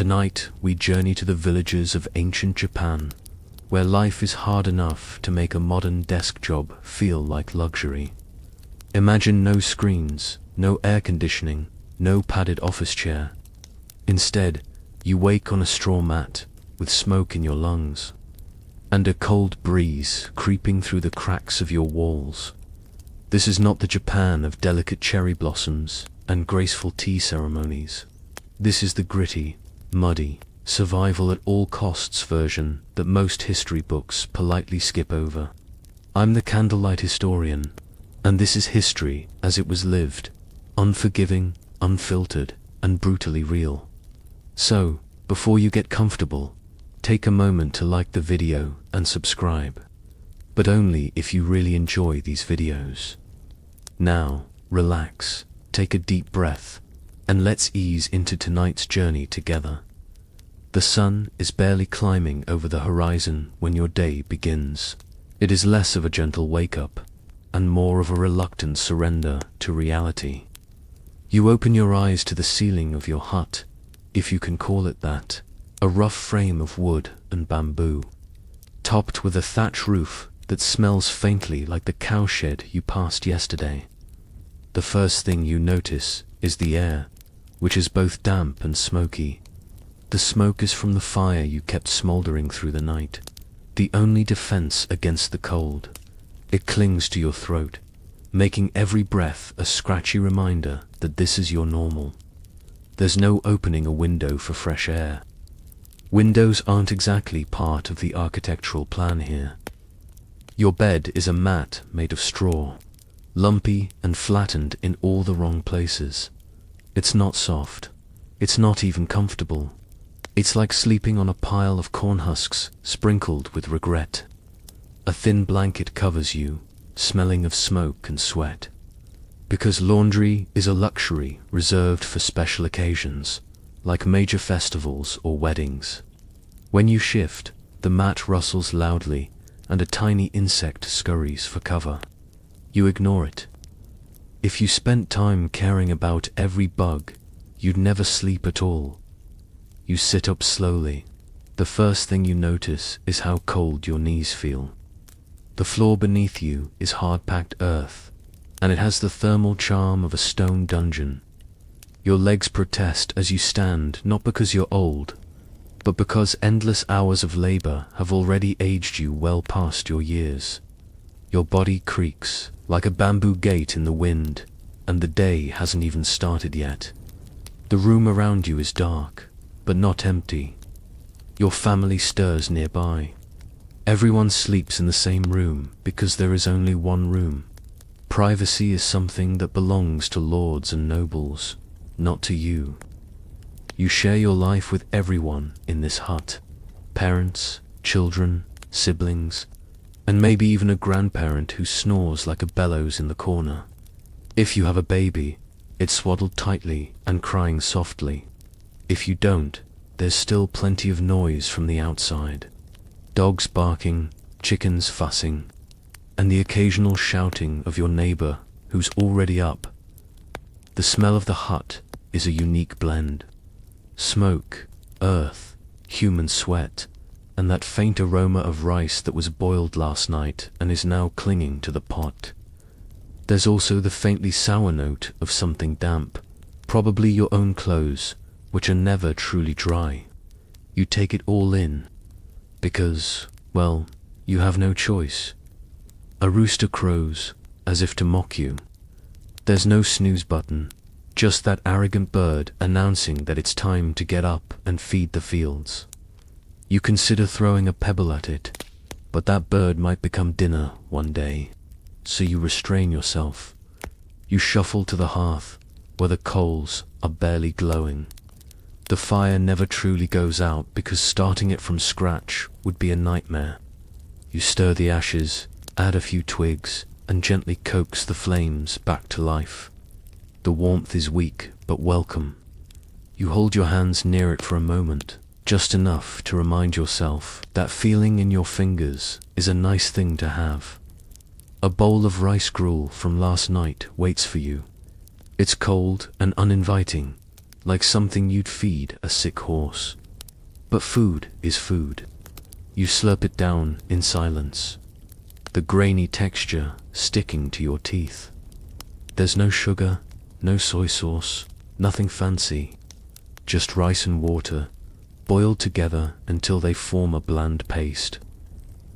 Tonight, we journey to the villages of ancient Japan, where life is hard enough to make a modern desk job feel like luxury. Imagine no screens, no air conditioning, no padded office chair. Instead, you wake on a straw mat with smoke in your lungs, and a cold breeze creeping through the cracks of your walls. This is not the Japan of delicate cherry blossoms and graceful tea ceremonies. This is the gritty, muddy, survival at all costs version that most history books politely skip over. I'm the candlelight historian, and this is history as it was lived, unforgiving, unfiltered, and brutally real. So, before you get comfortable, take a moment to like the video and subscribe, but only if you really enjoy these videos. Now, relax, take a deep breath, and let's ease into tonight's journey together. The sun is barely climbing over the horizon when your day begins. It is less of a gentle wake-up, and more of a reluctant surrender to reality. You open your eyes to the ceiling of your hut, if you can call it that, a rough frame of wood and bamboo, topped with a thatch roof that smells faintly like the cowshed you passed yesterday. The first thing you notice is the air, which is both damp and smoky. The smoke is from the fire you kept smoldering through the night, the only defense against the cold. It clings to your throat, making every breath a scratchy reminder that this is your normal. There's no opening a window for fresh air. Windows aren't exactly part of the architectural plan here. Your bed is a mat made of straw, lumpy and flattened in all the wrong places. It's not soft. It's not even comfortable. It's like sleeping on a pile of corn husks sprinkled with regret. A thin blanket covers you, smelling of smoke and sweat. Because laundry is a luxury reserved for special occasions, like major festivals or weddings. When you shift, the mat rustles loudly and a tiny insect scurries for cover. You ignore it. If you spent time caring about every bug, you'd never sleep at all. You sit up slowly. The first thing you notice is how cold your knees feel. The floor beneath you is hard-packed earth, and it has the thermal charm of a stone dungeon. Your legs protest as you stand, not because you're old, but because endless hours of labor have already aged you well past your years. Your body creaks like a bamboo gate in the wind, and the day hasn't even started yet. The room around you is dark, but not empty. Your family stirs nearby. Everyone sleeps in the same room because there is only one room. Privacy is something that belongs to lords and nobles, not to you. You share your life with everyone in this hut. Parents, children, siblings, and maybe even a grandparent who snores like a bellows in the corner. If you have a baby, it's swaddled tightly and crying softly. If you don't, there's still plenty of noise from the outside. Dogs barking, chickens fussing, and the occasional shouting of your neighbor who's already up. The smell of the hut is a unique blend. Smoke, earth, human sweat, and that faint aroma of rice that was boiled last night and is now clinging to the pot. There's also the faintly sour note of something damp, probably your own clothes, which are never truly dry. You take it all in, because, well, you have no choice. A rooster crows, as if to mock you. There's no snooze button, just that arrogant bird announcing that it's time to get up and feed the fields. You consider throwing a pebble at it, but that bird might become dinner one day, so you restrain yourself. You shuffle to the hearth, where the coals are barely glowing. The fire never truly goes out because starting it from scratch would be a nightmare. You stir the ashes, add a few twigs, and gently coax the flames back to life. The warmth is weak but welcome. You hold your hands near it for a moment, just enough to remind yourself that feeling in your fingers is a nice thing to have. A bowl of rice gruel from last night waits for you. It's cold and uninviting, like something you'd feed a sick horse. But food is food. You slurp it down in silence, the grainy texture sticking to your teeth. There's no sugar, no soy sauce, nothing fancy, just rice and water, boiled together until they form a bland paste.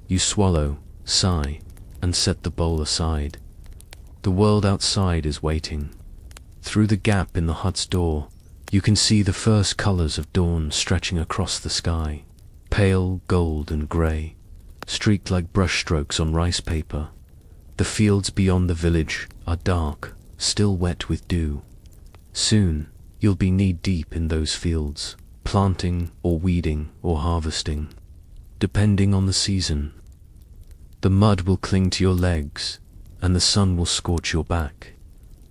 You swallow, sigh, and set the bowl aside. The world outside is waiting. Through the gap in the hut's door, you can see the first colors of dawn stretching across the sky, pale gold and gray, streaked like brushstrokes on rice paper. The fields beyond the village are dark, still wet with dew. Soon, you'll be knee-deep in those fields, planting or weeding or harvesting, depending on the season. The mud will cling to your legs, and the sun will scorch your back,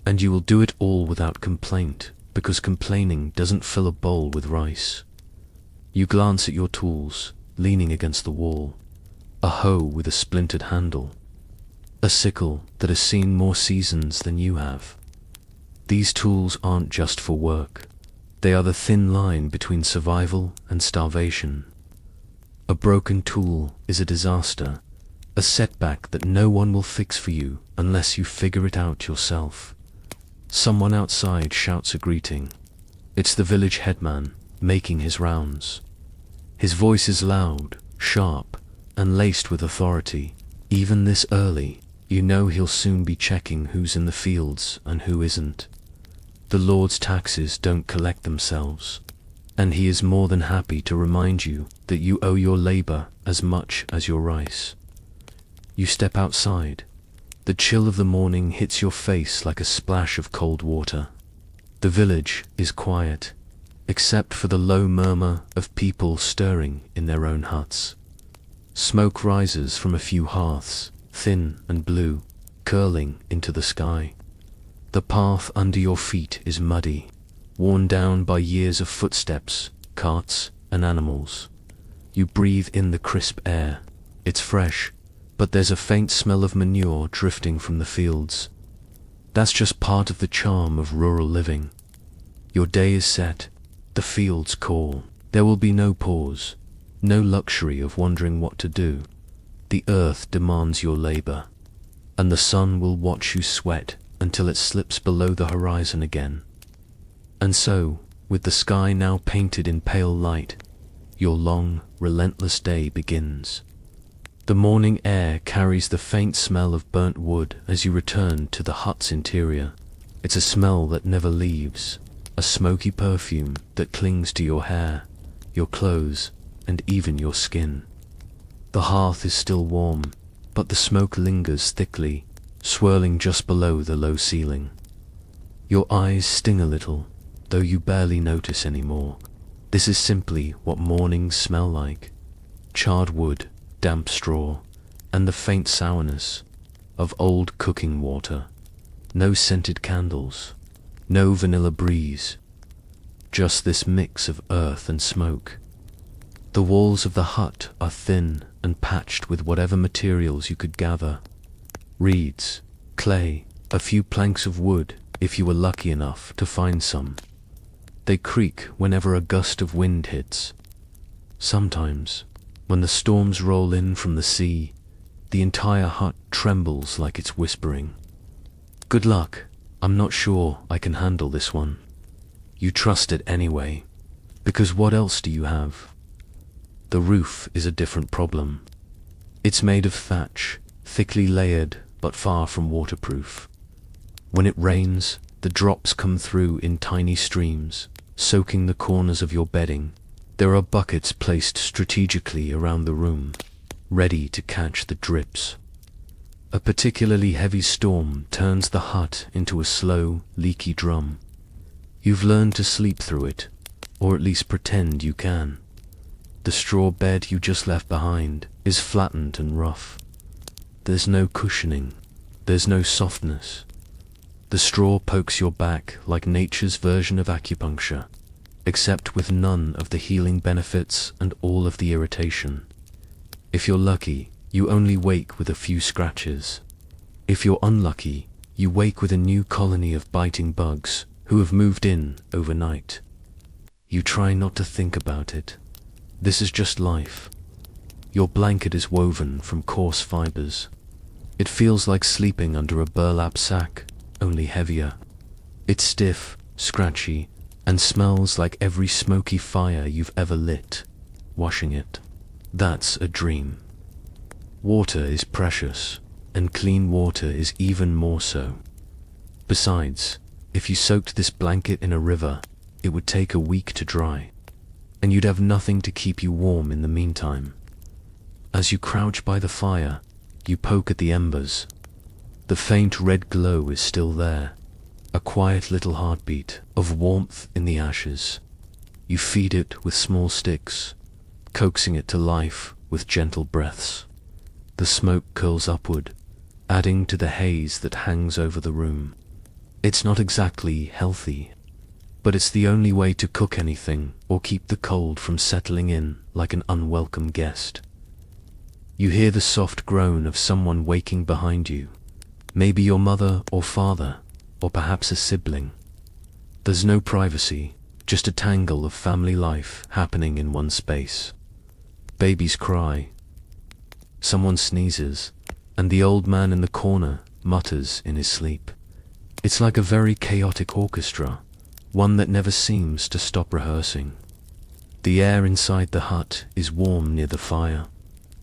and you will do it all without complaint, because complaining doesn't fill a bowl with rice. You glance at your tools, leaning against the wall, a hoe with a splintered handle, a sickle that has seen more seasons than you have. These tools aren't just for work. They are the thin line between survival and starvation. A broken tool is a disaster, a setback that no one will fix for you unless you figure it out yourself. Someone outside shouts a greeting. It's the village headman, making his rounds. His voice is loud, sharp, and laced with authority. Even this early, you know he'll soon be checking who's in the fields and who isn't. The Lord's taxes don't collect themselves, and he is more than happy to remind you that you owe your labor as much as your rice. You step outside. The chill of the morning hits your face like a splash of cold water. The village is quiet, except for the low murmur of people stirring in their own huts. Smoke rises from a few hearths, thin and blue, curling into the sky. The path under your feet is muddy, worn down by years of footsteps, carts, and animals. You breathe in the crisp air. It's fresh, but there's a faint smell of manure drifting from the fields. That's just part of the charm of rural living. Your day is set. The fields call. There will be no pause, no luxury of wondering what to do. The earth demands your labor, and the sun will watch you sweat until it slips below the horizon again. And so, with the sky now painted in pale light, your long, relentless day begins. The morning air carries the faint smell of burnt wood as you return to the hut's interior. It's a smell that never leaves, a smoky perfume that clings to your hair, your clothes, and even your skin. The hearth is still warm, but the smoke lingers thickly, swirling just below the low ceiling. Your eyes sting a little, though you barely notice anymore. This is simply what mornings smell like: charred wood, damp straw, and the faint sourness of old cooking water. No scented candles, no vanilla breeze, just this mix of earth and smoke. The walls of the hut are thin and patched with whatever materials you could gather: reeds, clay, a few planks of wood if you were lucky enough to find some. They creak whenever a gust of wind hits. Sometimes, when the storms roll in from the sea, the entire hut trembles like it's whispering, "Good luck, I'm not sure I can handle this one." You trust it anyway, because what else do you have? The roof is a different problem. It's made of thatch, thickly layered but far from waterproof. When it rains, the drops come through in tiny streams, soaking the corners of your bedding. There are buckets placed strategically around the room, ready to catch the drips. A particularly heavy storm turns the hut into a slow, leaky drum. You've learned to sleep through it, or at least pretend you can. The straw bed you just left behind is flattened and rough. There's no cushioning, there's no softness. The straw pokes your back like nature's version of acupuncture, except with none of the healing benefits and all of the irritation. If you're lucky, you only wake with a few scratches. If you're unlucky, you wake with a new colony of biting bugs, who have moved in overnight. You try not to think about it. This is just life. Your blanket is woven from coarse fibers. It feels like sleeping under a burlap sack, only heavier. It's stiff, scratchy, and smells like every smoky fire you've ever lit. Washing it. That's a dream. Water is precious, and clean water is even more so. Besides, if you soaked this blanket in a river, it would take a week to dry, and you'd have nothing to keep you warm in the meantime. As you crouch by the fire, you poke at the embers. The faint red glow is still there, a quiet little heartbeat of warmth in the ashes. You feed it with small sticks, coaxing it to life with gentle breaths. The smoke curls upward, adding to the haze that hangs over the room. It's not exactly healthy, but it's the only way to cook anything or keep the cold from settling in like an unwelcome guest. You hear the soft groan of someone waking behind you, maybe your mother or father, or perhaps a sibling. There's no privacy, just a tangle of family life happening in one space. Babies cry, someone sneezes, and the old man in the corner mutters in his sleep. It's like a very chaotic orchestra, one that never seems to stop rehearsing. The air inside the hut is warm near the fire,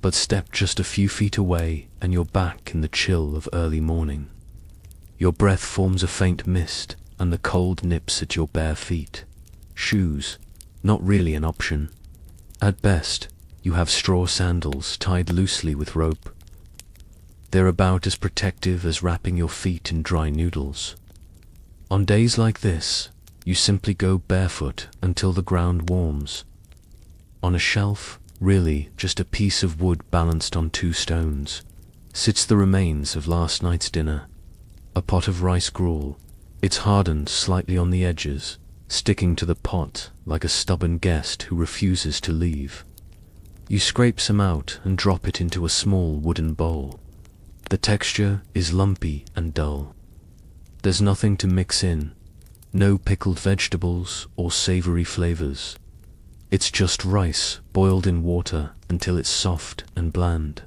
but step just a few feet away and you're back in the chill of early morning. Your breath forms a faint mist and the cold nips at your bare feet. Shoes, not really an option. At best, you have straw sandals tied loosely with rope. They're about as protective as wrapping your feet in dry noodles. On days like this, you simply go barefoot until the ground warms. On a shelf, really just a piece of wood balanced on two stones, sits the remains of last night's dinner. A pot of rice gruel. It's hardened slightly on the edges, sticking to the pot like a stubborn guest who refuses to leave. You scrape some out and drop it into a small wooden bowl. The texture is lumpy and dull. There's nothing to mix in, no pickled vegetables or savory flavors. It's just rice boiled in water until it's soft and bland.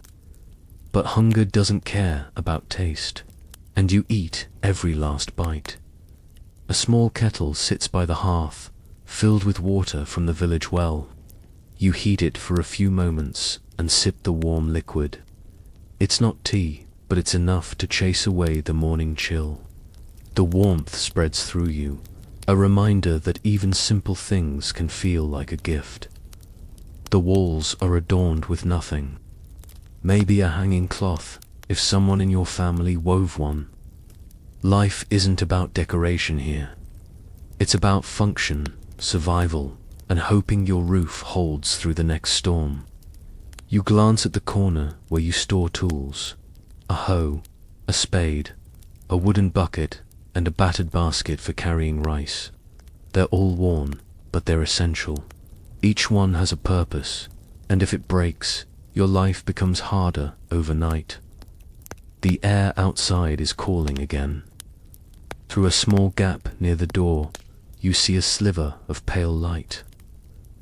But hunger doesn't care about taste, and you eat every last bite. A small kettle sits by the hearth, filled with water from the village well. You heat it for a few moments and sip the warm liquid. It's not tea, but it's enough to chase away the morning chill. The warmth spreads through you, a reminder that even simple things can feel like a gift. The walls are adorned with nothing. Maybe a hanging cloth, if someone in your family wove one. Life isn't about decoration here. It's about function, survival, and hoping your roof holds through the next storm. You glance at the corner where you store tools. A hoe, a spade, a wooden bucket, and a battered basket for carrying rice. They're all worn, but they're essential. Each one has a purpose, and if it breaks, your life becomes harder overnight. The air outside is calling again. Through a small gap near the door, you see a sliver of pale light.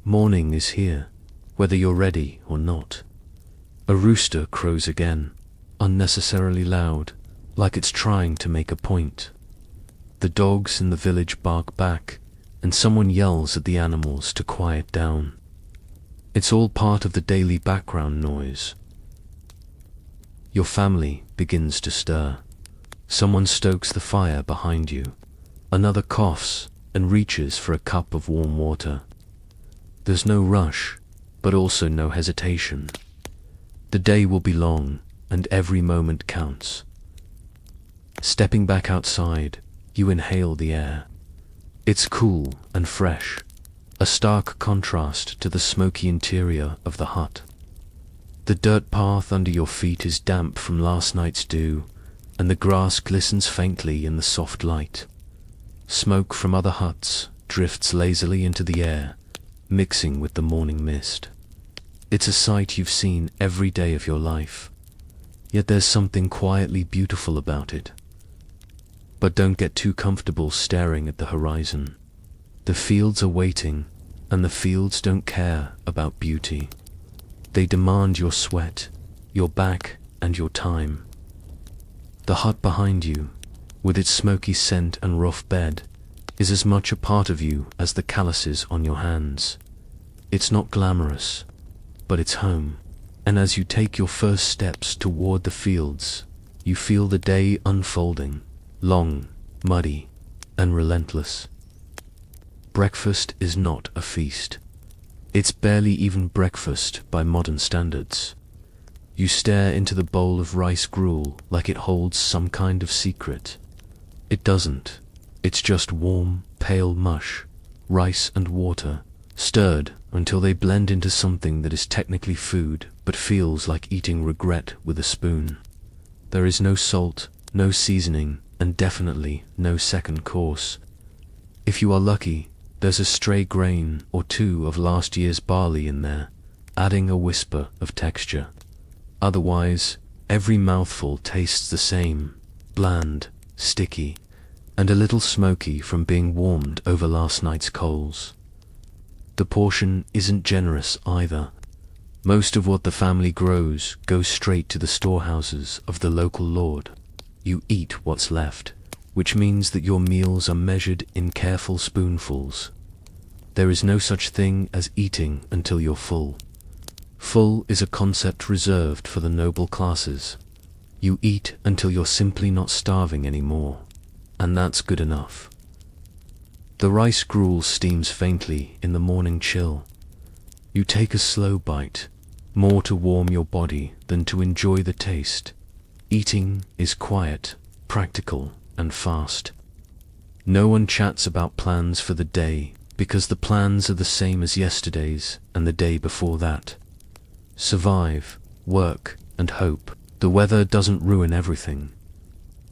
Morning is here, whether you're ready or not. A rooster crows again, unnecessarily loud, like it's trying to make a point. The dogs in the village bark back, and someone yells at the animals to quiet down. It's all part of the daily background noise. Your family begins to stir. Someone stokes the fire behind you. Another coughs and reaches for a cup of warm water. There's no rush, but also no hesitation. The day will be long, and every moment counts. Stepping back outside, you inhale the air. It's cool and fresh, a stark contrast to the smoky interior of the hut. The dirt path under your feet is damp from last night's dew, and the grass glistens faintly in the soft light. Smoke from other huts drifts lazily into the air, mixing with the morning mist. It's a sight you've seen every day of your life, yet there's something quietly beautiful about it. But don't get too comfortable staring at the horizon. The fields are waiting, and the fields don't care about beauty. They demand your sweat, your back, and your time. The hut behind you, with its smoky scent and rough bed, is as much a part of you as the calluses on your hands. It's not glamorous, but it's home. And as you take your first steps toward the fields, you feel the day unfolding, long, muddy, and relentless. Breakfast is not a feast. It's barely even breakfast by modern standards. You stare into the bowl of rice gruel like it holds some kind of secret. It doesn't. It's just warm, pale mush, rice and water, stirred until they blend into something that is technically food but feels like eating regret with a spoon. There is no salt, no seasoning, and definitely no second course. If you are lucky, there's a stray grain or two of last year's barley in there, adding a whisper of texture. Otherwise, every mouthful tastes the same, bland, sticky, and a little smoky from being warmed over last night's coals. The portion isn't generous either. Most of what the family grows goes straight to the storehouses of the local lord. You eat what's left, which means that your meals are measured in careful spoonfuls. There is no such thing as eating until you're full. Full is a concept reserved for the noble classes. You eat until you're simply not starving anymore, and that's good enough. The rice gruel steams faintly in the morning chill. You take a slow bite, more to warm your body than to enjoy the taste. Eating is quiet, practical, and fast. No one chats about plans for the day because the plans are the same as yesterday's and the day before that. Survive, work, and hope. The weather doesn't ruin everything.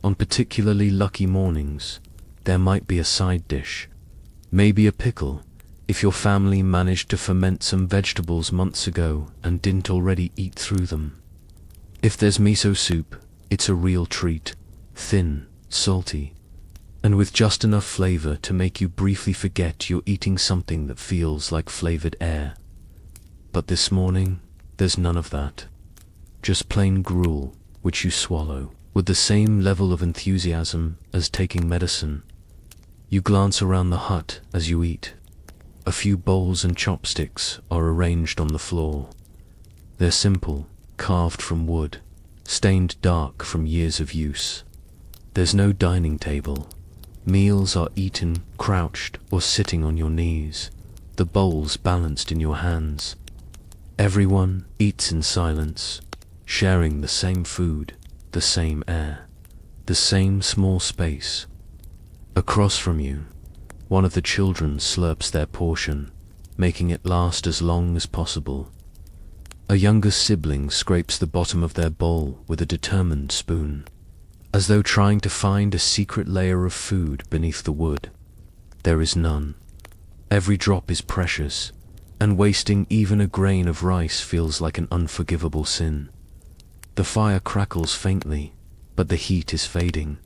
On particularly lucky mornings, there might be a side dish, maybe a pickle, if your family managed to ferment some vegetables months ago and didn't already eat through them. If there's miso soup, it's a real treat, thin, salty, and with just enough flavor to make you briefly forget you're eating something that feels like flavored air. But this morning, there's none of that. Just plain gruel, which you swallow with the same level of enthusiasm as taking medicine. You glance around the hut as you eat. A few bowls and chopsticks are arranged on the floor. They're simple, carved from wood, stained dark from years of use. There's no dining table. Meals are eaten crouched or sitting on your knees, the bowls balanced in your hands. Everyone eats in silence, sharing the same food, the same air, the same small space. Across from you, one of the children slurps their portion, making it last as long as possible. A younger sibling scrapes the bottom of their bowl with a determined spoon, as though trying to find a secret layer of food beneath the wood. There is none. Every drop is precious, and wasting even a grain of rice feels like an unforgivable sin. The fire crackles faintly, but the heat is fading.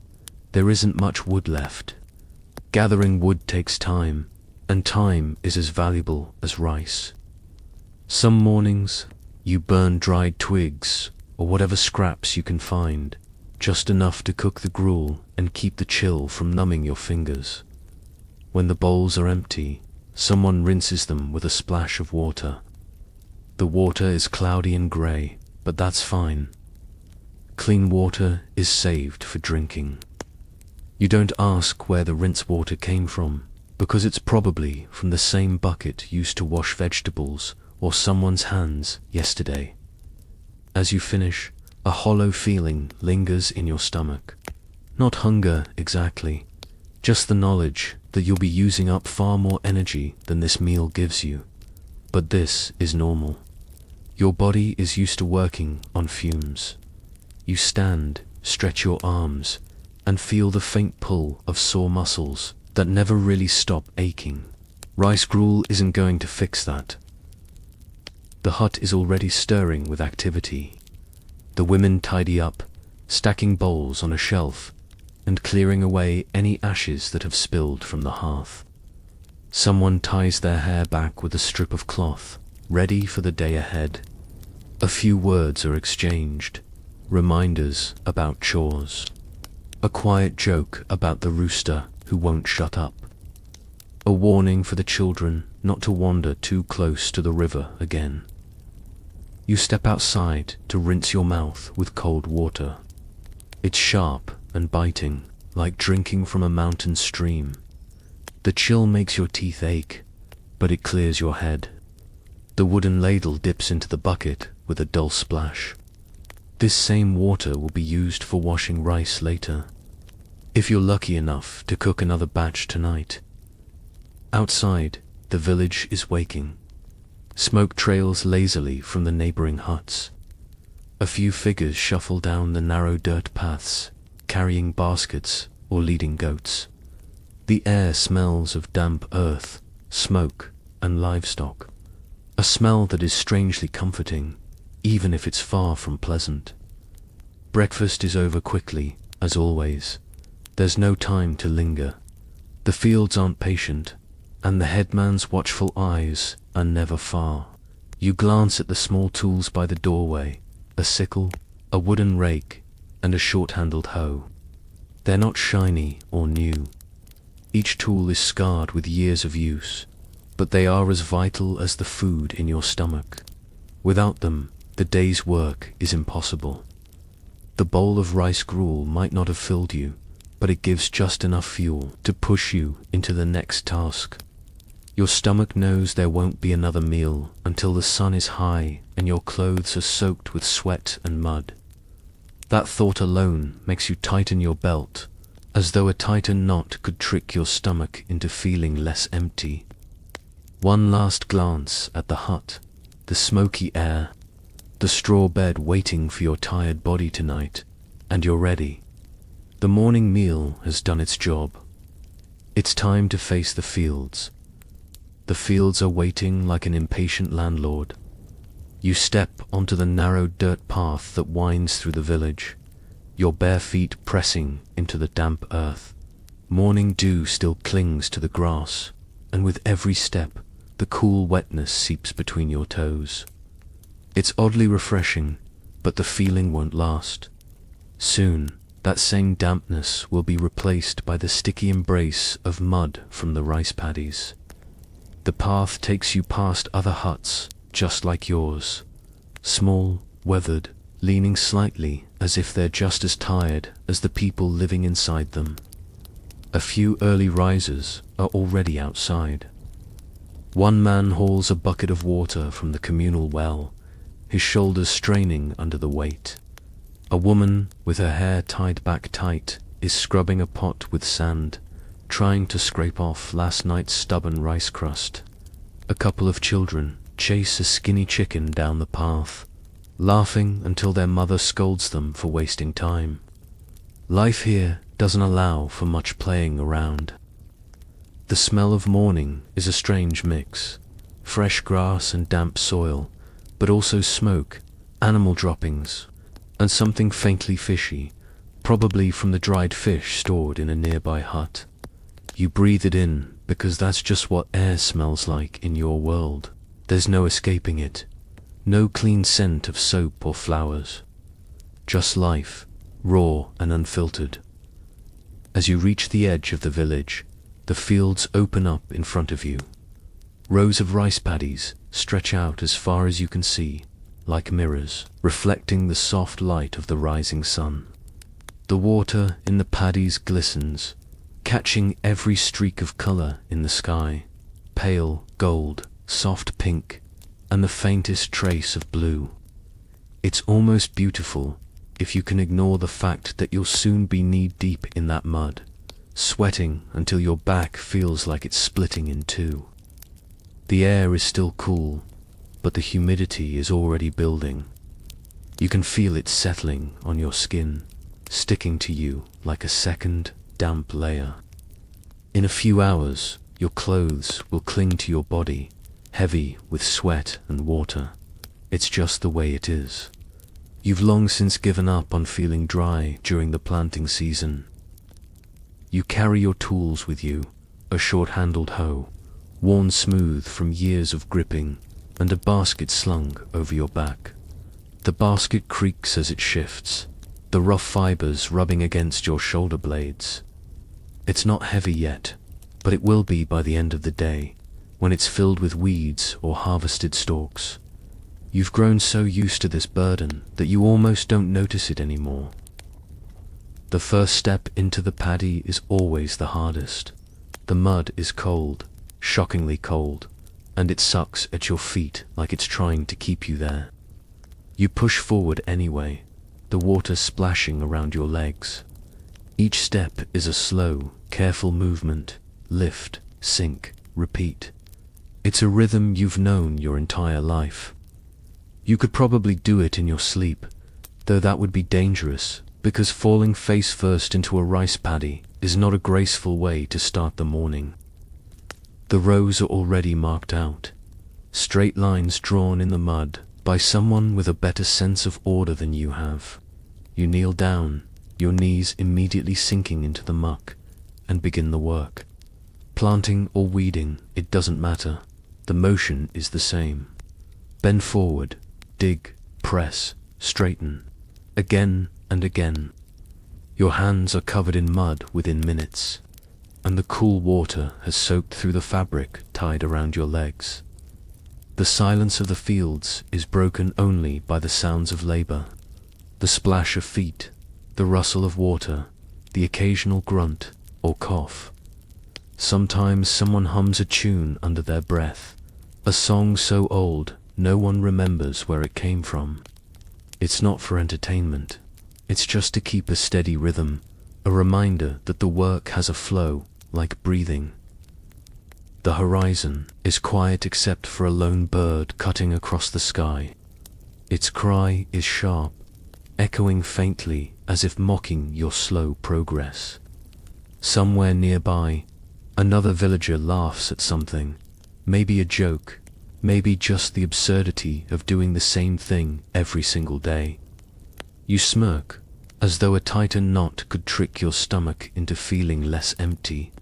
There isn't much wood left. Gathering wood takes time, and time is as valuable as rice. Some mornings, you burn dried twigs or whatever scraps you can find, just enough to cook the gruel and keep the chill from numbing your fingers. When the bowls are empty, someone rinses them with a splash of water. The water is cloudy and grey, but that's fine. Clean water is saved for drinking. You don't ask where the rinse water came from, because it's probably from the same bucket used to wash vegetables or someone's hands yesterday. As you finish, a hollow feeling lingers in your stomach. Not hunger exactly, just the knowledge that you'll be using up far more energy than this meal gives you. But this is normal. Your body is used to working on fumes. You stand, stretch your arms, and feel the faint pull of sore muscles that never really stop aching. Rice gruel isn't going to fix that. The hut is already stirring with activity. The women tidy up, stacking bowls on a shelf, and clearing away any ashes that have spilled from the hearth. Someone ties their hair back with a strip of cloth, ready for the day ahead. A few words are exchanged, reminders about chores. A quiet joke about the rooster who won't shut up. A warning for the children not to wander too close to the river again. You step outside to rinse your mouth with cold water. It's sharp and biting, like drinking from a mountain stream. The chill makes your teeth ache, but it clears your head. The wooden ladle dips into the bucket with a dull splash. This same water will be used for washing rice later, if you're lucky enough to cook another batch tonight. Outside, the village is waking. Smoke trails lazily from the neighboring huts. A few figures shuffle down the narrow dirt paths, carrying baskets or leading goats. The air smells of damp earth, smoke, and livestock. A smell that is strangely comforting, even if it's far from pleasant. Breakfast is over quickly, as always. There's no time to linger. The fields aren't patient, and the headman's watchful eyes are never far. You glance at the small tools by the doorway, a sickle, a wooden rake, and a short-handled hoe. They're not shiny or new. Each tool is scarred with years of use, but they are as vital as the food in your stomach. Without them, the day's work is impossible. The bowl of rice gruel might not have filled you, but it gives just enough fuel to push you into the next task. Your stomach knows there won't be another meal until the sun is high and your clothes are soaked with sweat and mud. That thought alone makes you tighten your belt, as though a tighter knot could trick your stomach into feeling less empty. One last glance at the hut, the smoky air, the straw bed waiting for your tired body tonight, and you're ready. The morning meal has done its job. It's time to face the fields. The fields are waiting like an impatient landlord. You step onto the narrow dirt path that winds through the village, your bare feet pressing into the damp earth. Morning dew still clings to the grass, and with every step, the cool wetness seeps between your toes. It's oddly refreshing, but the feeling won't last. Soon, that same dampness will be replaced by the sticky embrace of mud from the rice paddies. The path takes you past other huts, just like yours. Small, weathered, leaning slightly as if they're just as tired as the people living inside them. A few early risers are already outside. One man hauls a bucket of water from the communal well, his shoulders straining under the weight. A woman, with her hair tied back tight, is scrubbing a pot with sand, trying to scrape off last night's stubborn rice crust. A couple of children chase a skinny chicken down the path, laughing until their mother scolds them for wasting time. Life here doesn't allow for much playing around. The smell of morning is a strange mix, fresh grass and damp soil, but also smoke, animal droppings, and something faintly fishy, probably from the dried fish stored in a nearby hut. You breathe it in because that's just what air smells like in your world. There's no escaping it. No clean scent of soap or flowers. Just life, raw and unfiltered. As you reach the edge of the village, the fields open up in front of you. Rows of rice paddies stretch out as far as you can see, like mirrors, reflecting the soft light of the rising sun. The water in the paddies glistens, catching every streak of color in the sky, pale gold, soft pink, and the faintest trace of blue. It's almost beautiful if you can ignore the fact that you'll soon be knee-deep in that mud, sweating until your back feels like it's splitting in two. The air is still cool, but the humidity is already building. You can feel it settling on your skin, sticking to you like a second, damp layer. In a few hours, your clothes will cling to your body, heavy with sweat and water. It's just the way it is. You've long since given up on feeling dry during the planting season. You carry your tools with you, a short-handled hoe, worn smooth from years of gripping, and a basket slung over your back. The basket creaks as it shifts, the rough fibers rubbing against your shoulder blades. It's not heavy yet, but it will be by the end of the day, when it's filled with weeds or harvested stalks. You've grown so used to this burden that you almost don't notice it anymore. The first step into the paddy is always the hardest. The mud is cold, shockingly cold, and it sucks at your feet like it's trying to keep you there. You push forward anyway, the water splashing around your legs. Each step is a slow, careful movement, lift, sink, repeat. It's a rhythm you've known your entire life. You could probably do it in your sleep, though that would be dangerous, because falling face first into a rice paddy is not a graceful way to start the morning. The rows are already marked out, straight lines drawn in the mud by someone with a better sense of order than you have. You kneel down, your knees immediately sinking into the muck, and begin the work. Planting or weeding, it doesn't matter. The motion is the same. Bend forward, dig, press, straighten, again and again. Your hands are covered in mud within minutes, and the cool water has soaked through the fabric tied around your legs. The silence of the fields is broken only by the sounds of labor, the splash of feet, the rustle of water, the occasional grunt or cough. Sometimes someone hums a tune under their breath, a song so old no one remembers where it came from. It's not for entertainment, it's just to keep a steady rhythm, a reminder that the work has a flow, like breathing. The horizon is quiet except for a lone bird cutting across the sky. Its cry is sharp, echoing faintly as if mocking your slow progress. Somewhere nearby, another villager laughs at something, maybe a joke, maybe just the absurdity of doing the same thing every single day. You smirk, as though a tighter knot could trick your stomach into feeling less empty.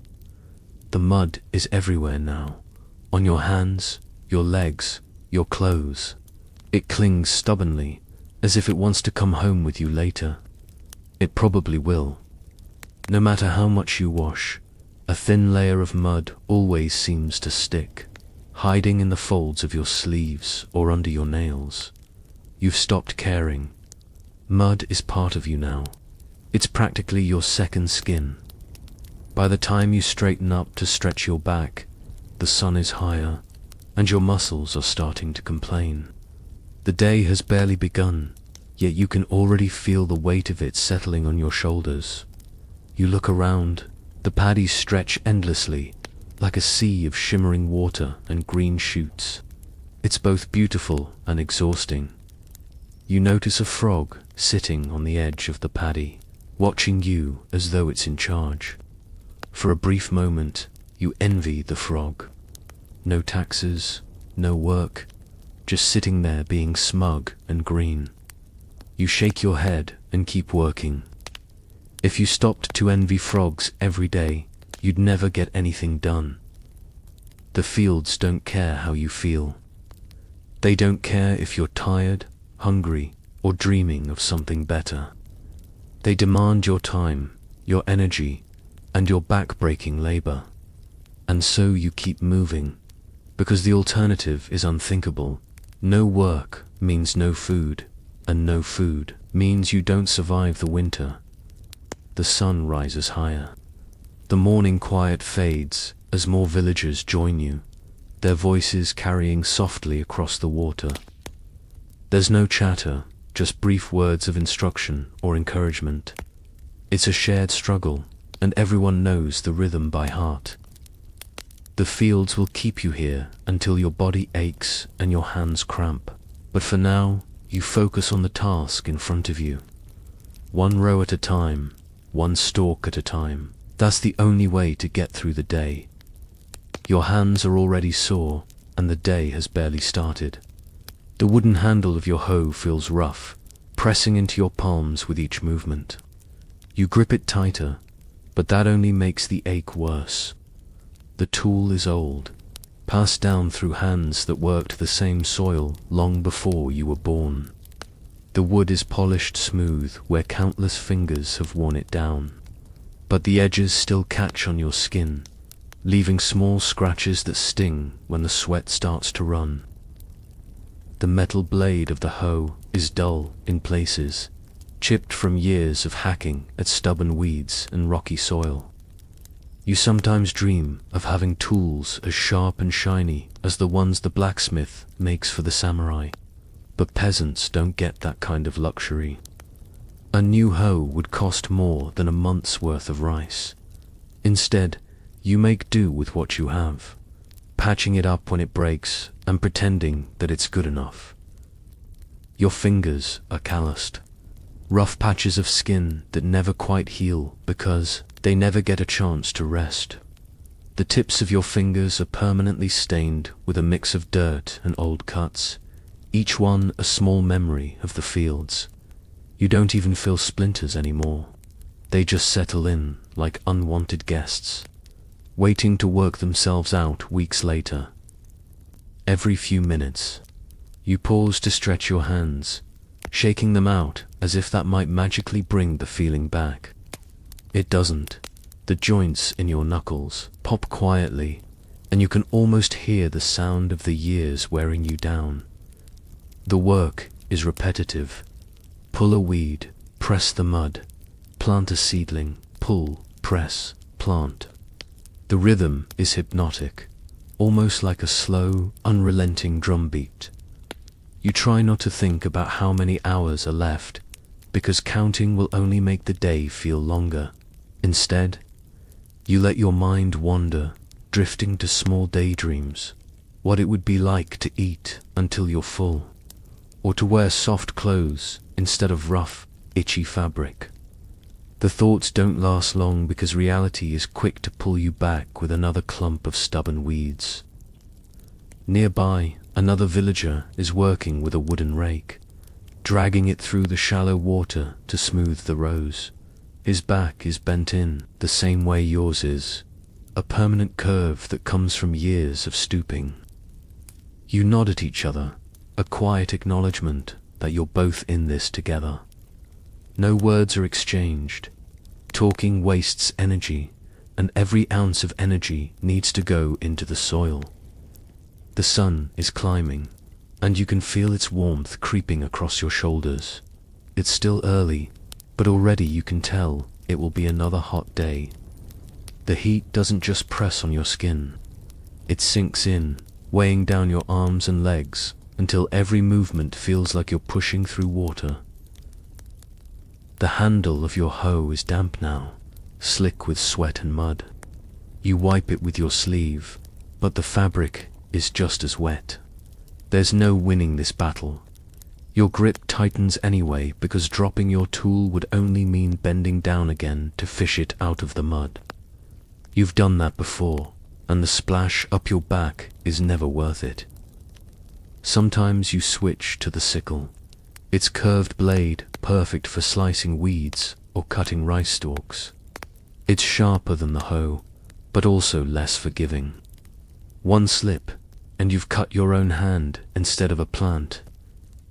The mud is everywhere now, on your hands, your legs, your clothes. It clings stubbornly, as if it wants to come home with you later. It probably will. No matter how much you wash, a thin layer of mud always seems to stick, hiding in the folds of your sleeves or under your nails. You've stopped caring. Mud is part of you now. It's practically your second skin. By the time you straighten up to stretch your back, the sun is higher, and your muscles are starting to complain. The day has barely begun, yet you can already feel the weight of it settling on your shoulders. You look around, the paddies stretch endlessly, like a sea of shimmering water and green shoots. It's both beautiful and exhausting. You notice a frog sitting on the edge of the paddy, watching you as though it's in charge. For a brief moment, you envy the frog. No taxes, no work, just sitting there being smug and green. You shake your head and keep working. If you stopped to envy frogs every day, you'd never get anything done. The fields don't care how you feel. They don't care if you're tired, hungry, or dreaming of something better. They demand your time, your energy, and your back-breaking labor. And so you keep moving, because the alternative is unthinkable. No work means no food, and no food means you don't survive the winter. The sun rises higher. The morning quiet fades as more villagers join you, their voices carrying softly across the water. There's no chatter, just brief words of instruction or encouragement. It's a shared struggle, and everyone knows the rhythm by heart. The fields will keep you here until your body aches and your hands cramp, but for now, you focus on the task in front of you. One row at a time, one stalk at a time. That's the only way to get through the day. Your hands are already sore, and the day has barely started. The wooden handle of your hoe feels rough, pressing into your palms with each movement. You grip it tighter, But that only makes the ache worse. The tool is old, passed down through hands that worked the same soil long before you were born. The wood is polished smooth where countless fingers have worn it down. But the edges still catch on your skin, leaving small scratches that sting when the sweat starts to run. The metal blade of the hoe is dull in places, chipped from years of hacking at stubborn weeds and rocky soil. You sometimes dream of having tools as sharp and shiny as the ones the blacksmith makes for the samurai. But peasants don't get that kind of luxury. A new hoe would cost more than a month's worth of rice. Instead, you make do with what you have, patching it up when it breaks and pretending that it's good enough. Your fingers are calloused, rough patches of skin that never quite heal because they never get a chance to rest. The tips of your fingers are permanently stained with a mix of dirt and old cuts, each one a small memory of the fields. You don't even feel splinters anymore. They just settle in like unwanted guests, waiting to work themselves out weeks later. Every few minutes, you pause to stretch your hands, shaking them out as if that might magically bring the feeling back. It doesn't. The joints in your knuckles pop quietly, and you can almost hear the sound of the years wearing you down. The work is repetitive. Pull a weed, press the mud, plant a seedling, pull, press, plant. The rhythm is hypnotic, almost like a slow, unrelenting drumbeat. You try not to think about how many hours are left, because counting will only make the day feel longer. Instead, you let your mind wander, drifting to small daydreams, what it would be like to eat until you're full, or to wear soft clothes instead of rough, itchy fabric. The thoughts don't last long because reality is quick to pull you back with another clump of stubborn weeds. Nearby, another villager is working with a wooden rake, dragging it through the shallow water to smooth the rows. His back is bent in the same way yours is, a permanent curve that comes from years of stooping. You nod at each other, a quiet acknowledgement that you're both in this together. No words are exchanged. Talking wastes energy, and every ounce of energy needs to go into the soil. The sun is climbing, and you can feel its warmth creeping across your shoulders. It's still early, but already you can tell it will be another hot day. The heat doesn't just press on your skin. It sinks in, weighing down your arms and legs until every movement feels like you're pushing through water. The handle of your hoe is damp now, slick with sweat and mud. You wipe it with your sleeve, but the fabric is just as wet. There's no winning this battle. Your grip tightens anyway because dropping your tool would only mean bending down again to fish it out of the mud. You've done that before, and the splash up your back is never worth it. Sometimes you switch to the sickle, its curved blade perfect for slicing weeds or cutting rice stalks. It's sharper than the hoe, but also less forgiving. One slip, and you've cut your own hand instead of a plant.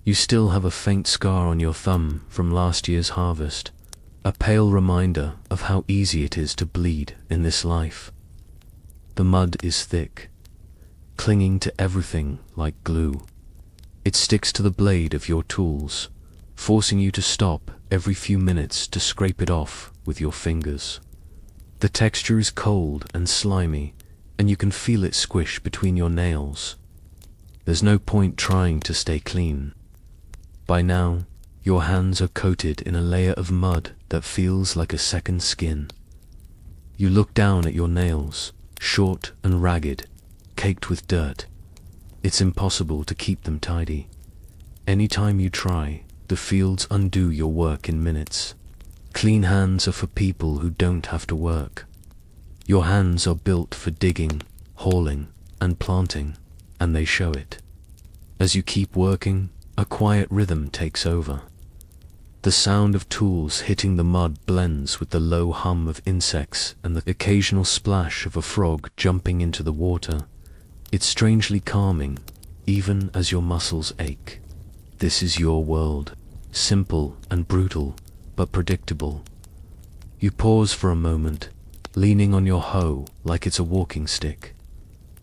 You still have a faint scar on your thumb from last year's harvest, a pale reminder of how easy it is to bleed in this life. The mud is thick, clinging to everything like glue. It sticks to the blade of your tools, forcing you to stop every few minutes to scrape it off with your fingers. The texture is cold and slimy, and you can feel it squish between your nails. There's no point trying to stay clean. By now, your hands are coated in a layer of mud that feels like a second skin. You look down at your nails, short and ragged, caked with dirt. It's impossible to keep them tidy. Anytime you try, the fields undo your work in minutes. Clean hands are for people who don't have to work. Your hands are built for digging, hauling, and planting, and they show it. As you keep working, a quiet rhythm takes over. The sound of tools hitting the mud blends with the low hum of insects and the occasional splash of a frog jumping into the water. It's strangely calming, even as your muscles ache. This is your world, simple and brutal, but predictable. You pause for a moment, leaning on your hoe like it's a walking stick.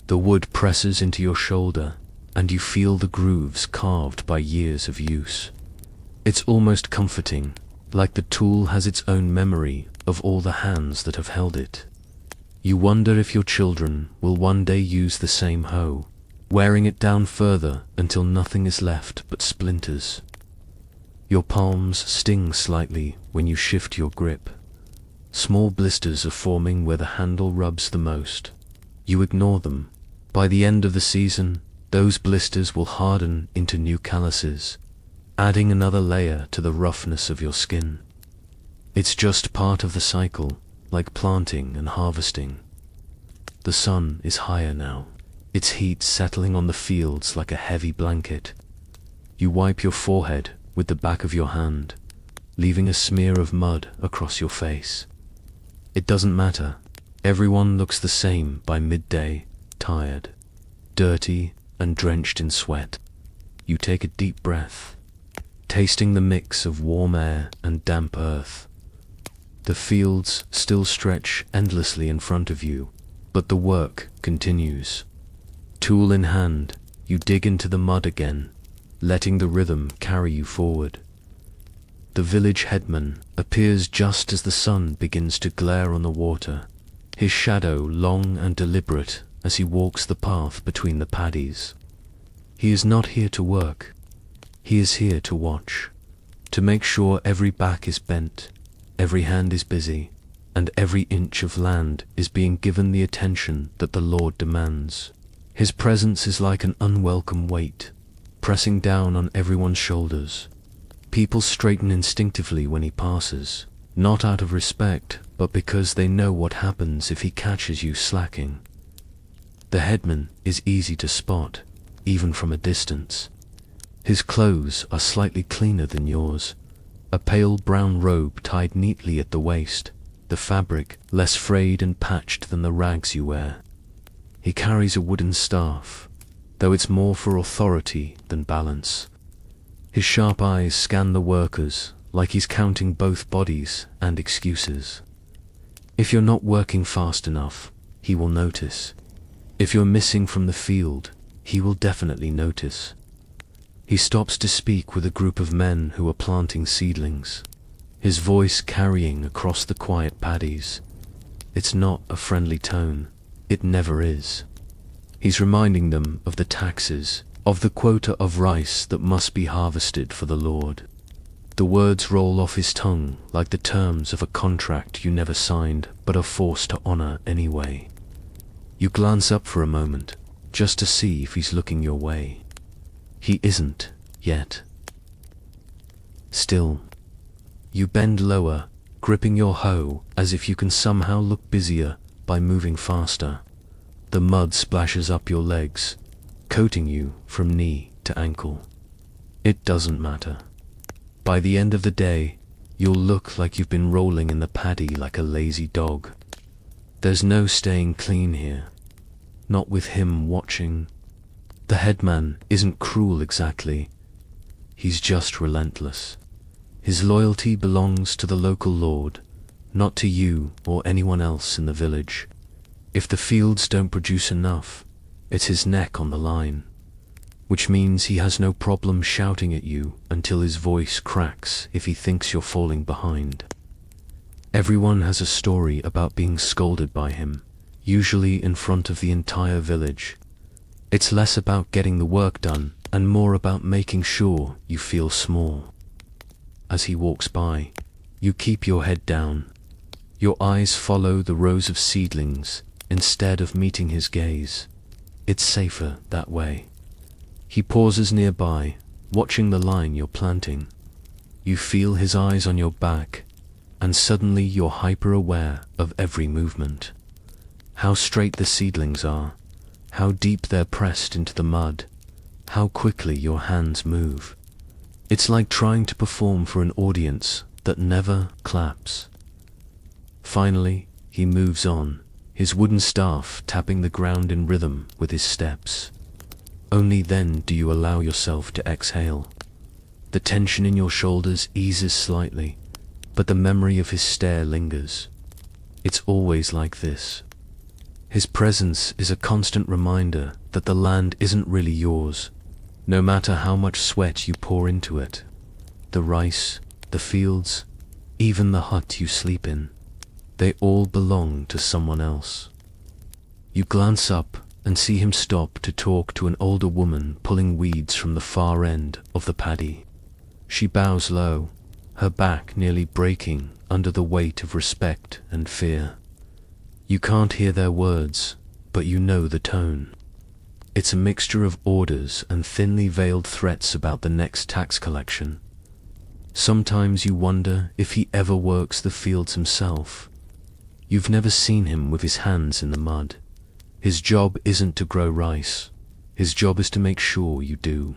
The wood presses into your shoulder, and you feel the grooves carved by years of use. It's almost comforting, like the tool has its own memory of all the hands that have held it. You wonder if your children will one day use the same hoe, wearing it down further until nothing is left but splinters. Your palms sting slightly when you shift your grip. Small blisters are forming where the handle rubs the most. You ignore them. By the end of the season, those blisters will harden into new calluses, adding another layer to the roughness of your skin. It's just part of the cycle, like planting and harvesting. The sun is higher now, its heat settling on the fields like a heavy blanket. You wipe your forehead with the back of your hand, leaving a smear of mud across your face. It doesn't matter. Everyone looks the same by midday, tired, dirty, and drenched in sweat. You take a deep breath, tasting the mix of warm air and damp earth. The fields still stretch endlessly in front of you, but the work continues. Tool in hand, you dig into the mud again, letting the rhythm carry you forward. The village headman appears just as the sun begins to glare on the water, his shadow long and deliberate as he walks the path between the paddies. He is not here to work. He is here to watch, to make sure every back is bent, every hand is busy, and every inch of land is being given the attention that the Lord demands. His presence is like an unwelcome weight, pressing down on everyone's shoulders. People straighten instinctively when he passes, not out of respect, but because they know what happens if he catches you slacking. The headman is easy to spot, even from a distance. His clothes are slightly cleaner than yours, a pale brown robe tied neatly at the waist, the fabric less frayed and patched than the rags you wear. He carries a wooden staff, though it's more for authority than balance. His sharp eyes scan the workers like he's counting both bodies and excuses. If you're not working fast enough, he will notice. If you're missing from the field, he will definitely notice. He stops to speak with a group of men who are planting seedlings, his voice carrying across the quiet paddies. It's not a friendly tone. It never is. He's reminding them of the taxes, of the quota of rice that must be harvested for the Lord. The words roll off his tongue like the terms of a contract you never signed but are forced to honor anyway. You glance up for a moment, just to see if he's looking your way. He isn't, yet. Still, you bend lower, gripping your hoe as if you can somehow look busier by moving faster. The mud splashes up your legs, coating you from knee to ankle. It doesn't matter. By the end of the day, you'll look like you've been rolling in the paddy like a lazy dog. There's no staying clean here, not with him watching. The headman isn't cruel exactly. He's just relentless. His loyalty belongs to the local lord, not to you or anyone else in the village. If the fields don't produce enough, it's his neck on the line, which means he has no problem shouting at you until his voice cracks if he thinks you're falling behind. Everyone has a story about being scolded by him, usually in front of the entire village. It's less about getting the work done and more about making sure you feel small. As he walks by, you keep your head down. Your eyes follow the rows of seedlings instead of meeting his gaze. It's safer that way. He pauses nearby, watching the line you're planting. You feel his eyes on your back, and suddenly you're hyper-aware of every movement. How straight the seedlings are, how deep they're pressed into the mud, how quickly your hands move. It's like trying to perform for an audience that never claps. Finally, he moves on, his wooden staff tapping the ground in rhythm with his steps. Only then do you allow yourself to exhale. The tension in your shoulders eases slightly, but the memory of his stare lingers. It's always like this. His presence is a constant reminder that the land isn't really yours, no matter how much sweat you pour into it. The rice, the fields, even the hut you sleep in, they all belong to someone else. You glance up and see him stop to talk to an older woman pulling weeds from the far end of the paddy. She bows low, her back nearly breaking under the weight of respect and fear. You can't hear their words, but you know the tone. It's a mixture of orders and thinly veiled threats about the next tax collection. Sometimes you wonder if he ever works the fields himself. You've never seen him with his hands in the mud. His job isn't to grow rice. His job is to make sure you do.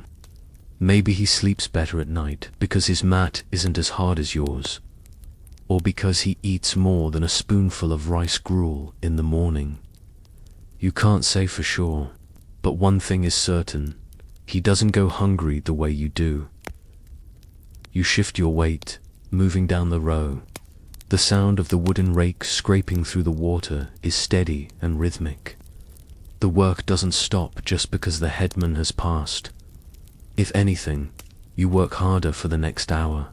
Maybe he sleeps better at night because his mat isn't as hard as yours, or because he eats more than a spoonful of rice gruel in the morning. You can't say for sure, but one thing is certain, he doesn't go hungry the way you do. You shift your weight, moving down the row. The sound of the wooden rake scraping through the water is steady and rhythmic. The work doesn't stop just because the headman has passed. If anything, you work harder for the next hour,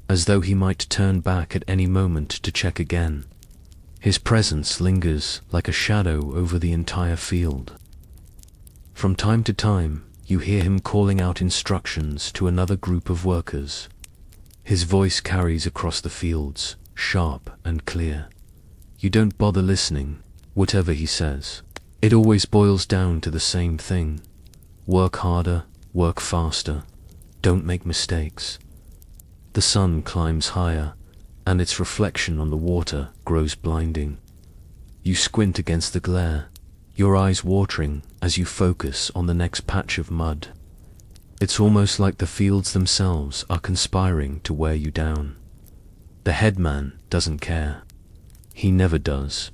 as though he might turn back at any moment to check again. His presence lingers like a shadow over the entire field. From time to time, you hear him calling out instructions to another group of workers. His voice carries across the fields, sharp and clear. You don't bother listening, whatever he says. It always boils down to the same thing. Work harder, work faster, don't make mistakes. The sun climbs higher, and its reflection on the water grows blinding. You squint against the glare, your eyes watering as you focus on the next patch of mud. It's almost like the fields themselves are conspiring to wear you down. The headman doesn't care. He never does.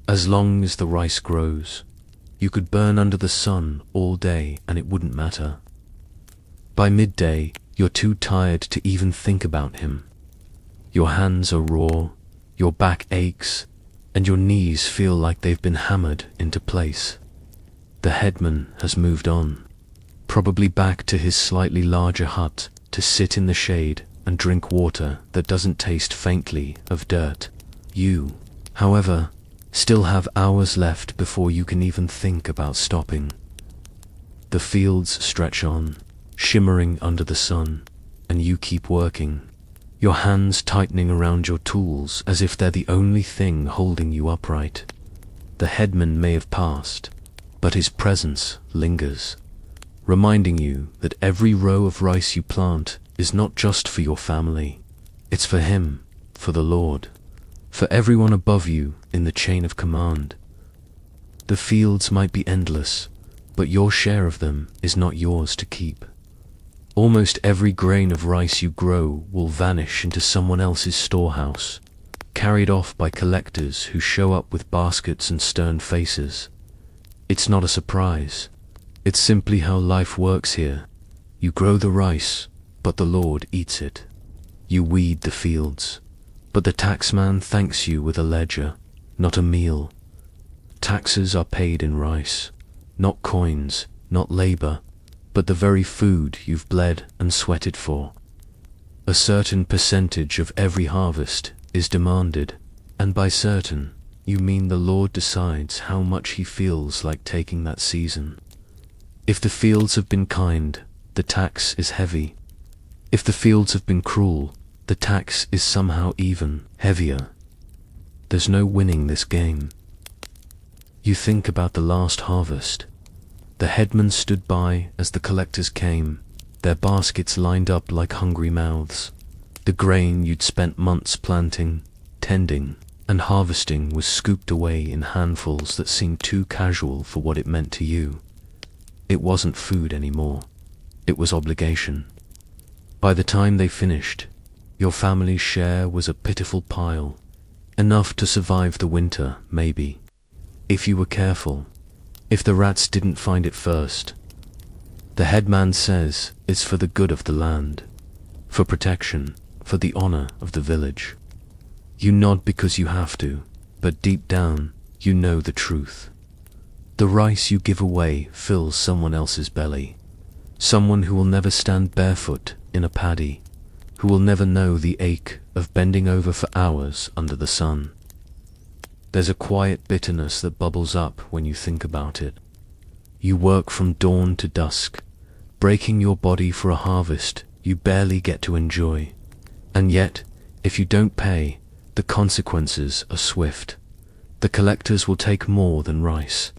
As long as the rice grows, you could burn under the sun all day and it wouldn't matter. By midday, you're too tired to even think about him. Your hands are raw, your back aches, and your knees feel like they've been hammered into place. The headman has moved on, probably back to his slightly larger hut to sit in the shade and drink water that doesn't taste faintly of dirt. You, however, still have hours left before you can even think about stopping. The fields stretch on, shimmering under the sun, and you keep working, your hands tightening around your tools as if they're the only thing holding you upright. The headman may have passed, but his presence lingers, reminding you that every row of rice you plant is not just for your family. It's for him, for the Lord, for everyone above you in the chain of command. The fields might be endless, but your share of them is not yours to keep. Almost every grain of rice you grow will vanish into someone else's storehouse, carried off by collectors who show up with baskets and stern faces. It's not a surprise. It's simply how life works here. You grow the rice, but the Lord eats it. You weed the fields, but the taxman thanks you with a ledger, not a meal. Taxes are paid in rice, not coins, not labor, but the very food you've bled and sweated for. A certain percentage of every harvest is demanded, and by certain, you mean the Lord decides how much he feels like taking that season. If the fields have been kind, the tax is heavy. If the fields have been cruel, the tax is somehow even heavier. There's no winning this game. You think about the last harvest. The headman stood by as the collectors came, their baskets lined up like hungry mouths. The grain you'd spent months planting, tending, and harvesting was scooped away in handfuls that seemed too casual for what it meant to you. It wasn't food anymore. It was obligation. By the time they finished, your family's share was a pitiful pile, enough to survive the winter, maybe, if you were careful, if the rats didn't find it first. The headman says it's for the good of the land, for protection, for the honor of the village. You nod because you have to, but deep down, you know the truth. The rice you give away fills someone else's belly, someone who will never stand barefoot in a paddy, who will never know the ache of bending over for hours under the sun. There's a quiet bitterness that bubbles up when you think about it. You work from dawn to dusk, breaking your body for a harvest you barely get to enjoy. And yet, if you don't pay, the consequences are swift. The collectors will take more than rice,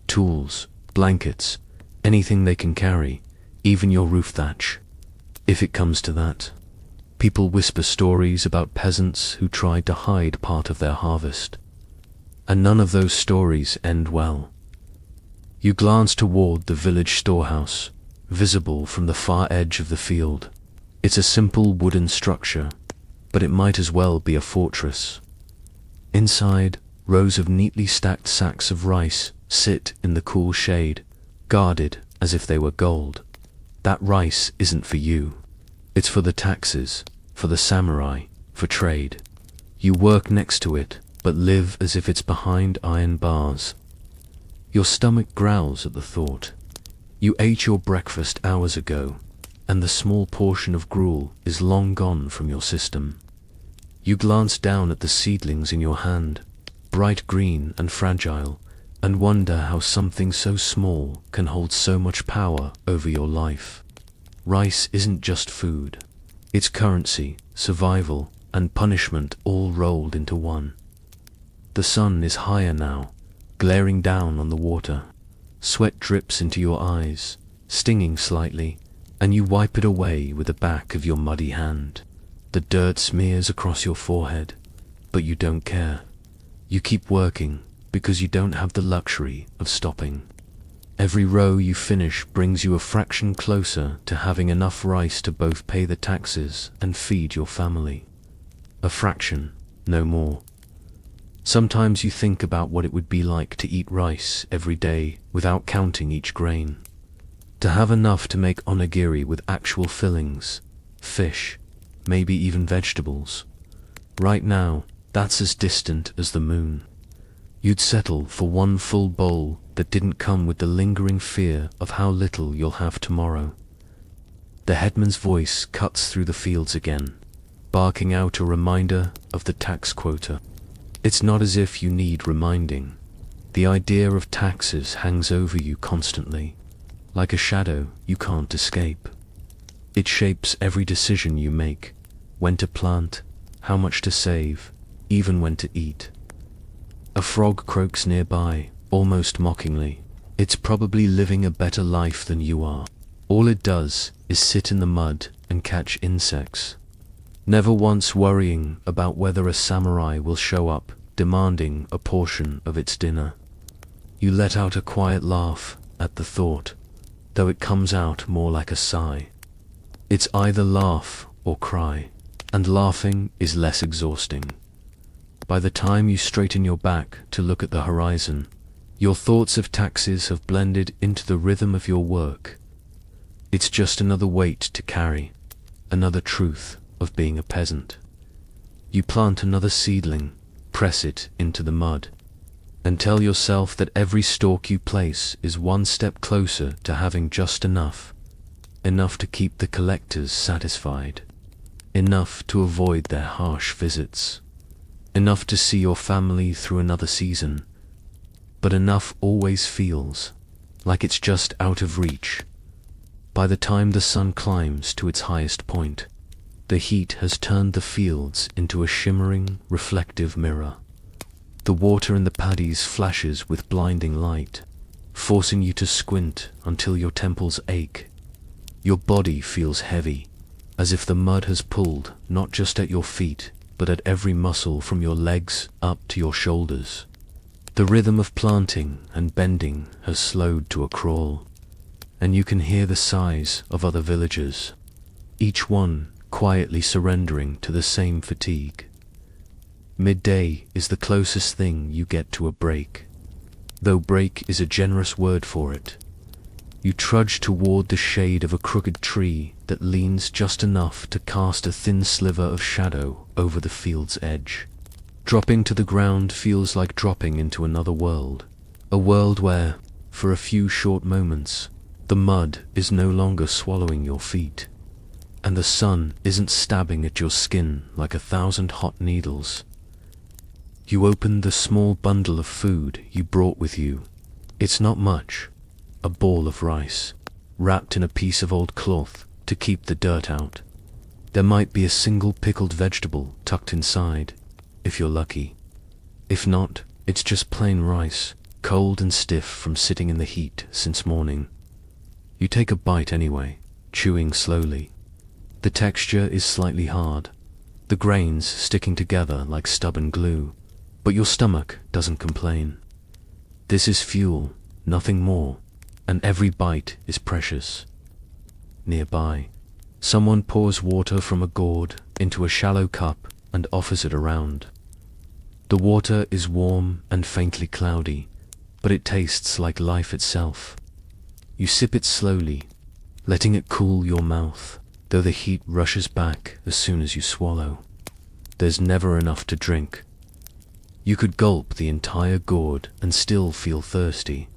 tools, blankets, anything they can carry, even your roof thatch. If it comes to that, people whisper stories about peasants who tried to hide part of their harvest. And none of those stories end well. You glance toward the village storehouse, visible from the far edge of the field. It's a simple wooden structure, but it might as well be a fortress. Inside, rows of neatly stacked sacks of rice sit in the cool shade, guarded as if they were gold. That rice isn't for you. It's for the taxes, for the samurai, for trade. You work next to it, but live as if it's behind iron bars. Your stomach growls at the thought. You ate your breakfast hours ago, and the small portion of gruel is long gone from your system. You glance down at the seedlings in your hand, bright green and fragile, and wonder how something so small can hold so much power over your life. Rice isn't just food. It's currency, survival, and punishment all rolled into one. The sun is higher now, glaring down on the water. Sweat drips into your eyes, stinging slightly, and you wipe it away with the back of your muddy hand. The dirt smears across your forehead, but you don't care. You keep working because you don't have the luxury of stopping. Every row you finish brings you a fraction closer to having enough rice to both pay the taxes and feed your family. A fraction, no more. Sometimes you think about what it would be like to eat rice every day without counting each grain. To have enough to make onigiri with actual fillings, fish, maybe even vegetables. Right now, that's as distant as the moon. You'd settle for one full bowl that didn't come with the lingering fear of how little you'll have tomorrow. The headman's voice cuts through the fields again, barking out a reminder of the tax quota. It's not as if you need reminding. The idea of taxes hangs over you constantly, like a shadow you can't escape. It shapes every decision you make, when to plant, how much to save, even when to eat. A frog croaks nearby, almost mockingly. It's probably living a better life than you are. All it does is sit in the mud and catch insects, never once worrying about whether a samurai will show up demanding a portion of its dinner. You let out a quiet laugh at the thought, though it comes out more like a sigh. It's either laugh or cry, and laughing is less exhausting. By the time you straighten your back to look at the horizon, your thoughts of taxes have blended into the rhythm of your work. It's just another weight to carry, another truth of being a peasant. You plant another seedling, press it into the mud, and tell yourself that every stalk you place is one step closer to having just enough to keep the collectors satisfied, enough to avoid their harsh visits, enough to see your family through another season, but enough always feels like it's just out of reach. By the time the sun climbs to its highest point, the heat has turned the fields into a shimmering, reflective mirror. The water in the paddies flashes with blinding light, forcing you to squint until your temples ache. Your body feels heavy, as if the mud has pulled not just at your feet, but at every muscle from your legs up to your shoulders. The rhythm of planting and bending has slowed to a crawl, and you can hear the sighs of other villagers. each one quietly surrendering to the same fatigue. Midday is the closest thing you get to a break, though break is a generous word for it. You trudge toward the shade of a crooked tree that leans just enough to cast a thin sliver of shadow over the field's edge. Dropping to the ground feels like dropping into another world, a world where, for a few short moments, the mud is no longer swallowing your feet, and the sun isn't stabbing at your skin like 1,000 hot needles. You open the small bundle of food you brought with you. It's not much, a ball of rice, wrapped in a piece of old cloth to keep the dirt out. There might be a single pickled vegetable tucked inside, if you're lucky. If not, it's just plain rice, cold and stiff from sitting in the heat since morning. You take a bite anyway, chewing slowly. The texture is slightly hard, the grains sticking together like stubborn glue, but your stomach doesn't complain. This is fuel, nothing more, and every bite is precious. Nearby, someone pours water from a gourd into a shallow cup and offers it around. The water is warm and faintly cloudy, but it tastes like life itself. You sip it slowly, letting it cool your mouth, though the heat rushes back as soon as you swallow. There's never enough to drink. You could gulp the entire gourd and still feel thirsty.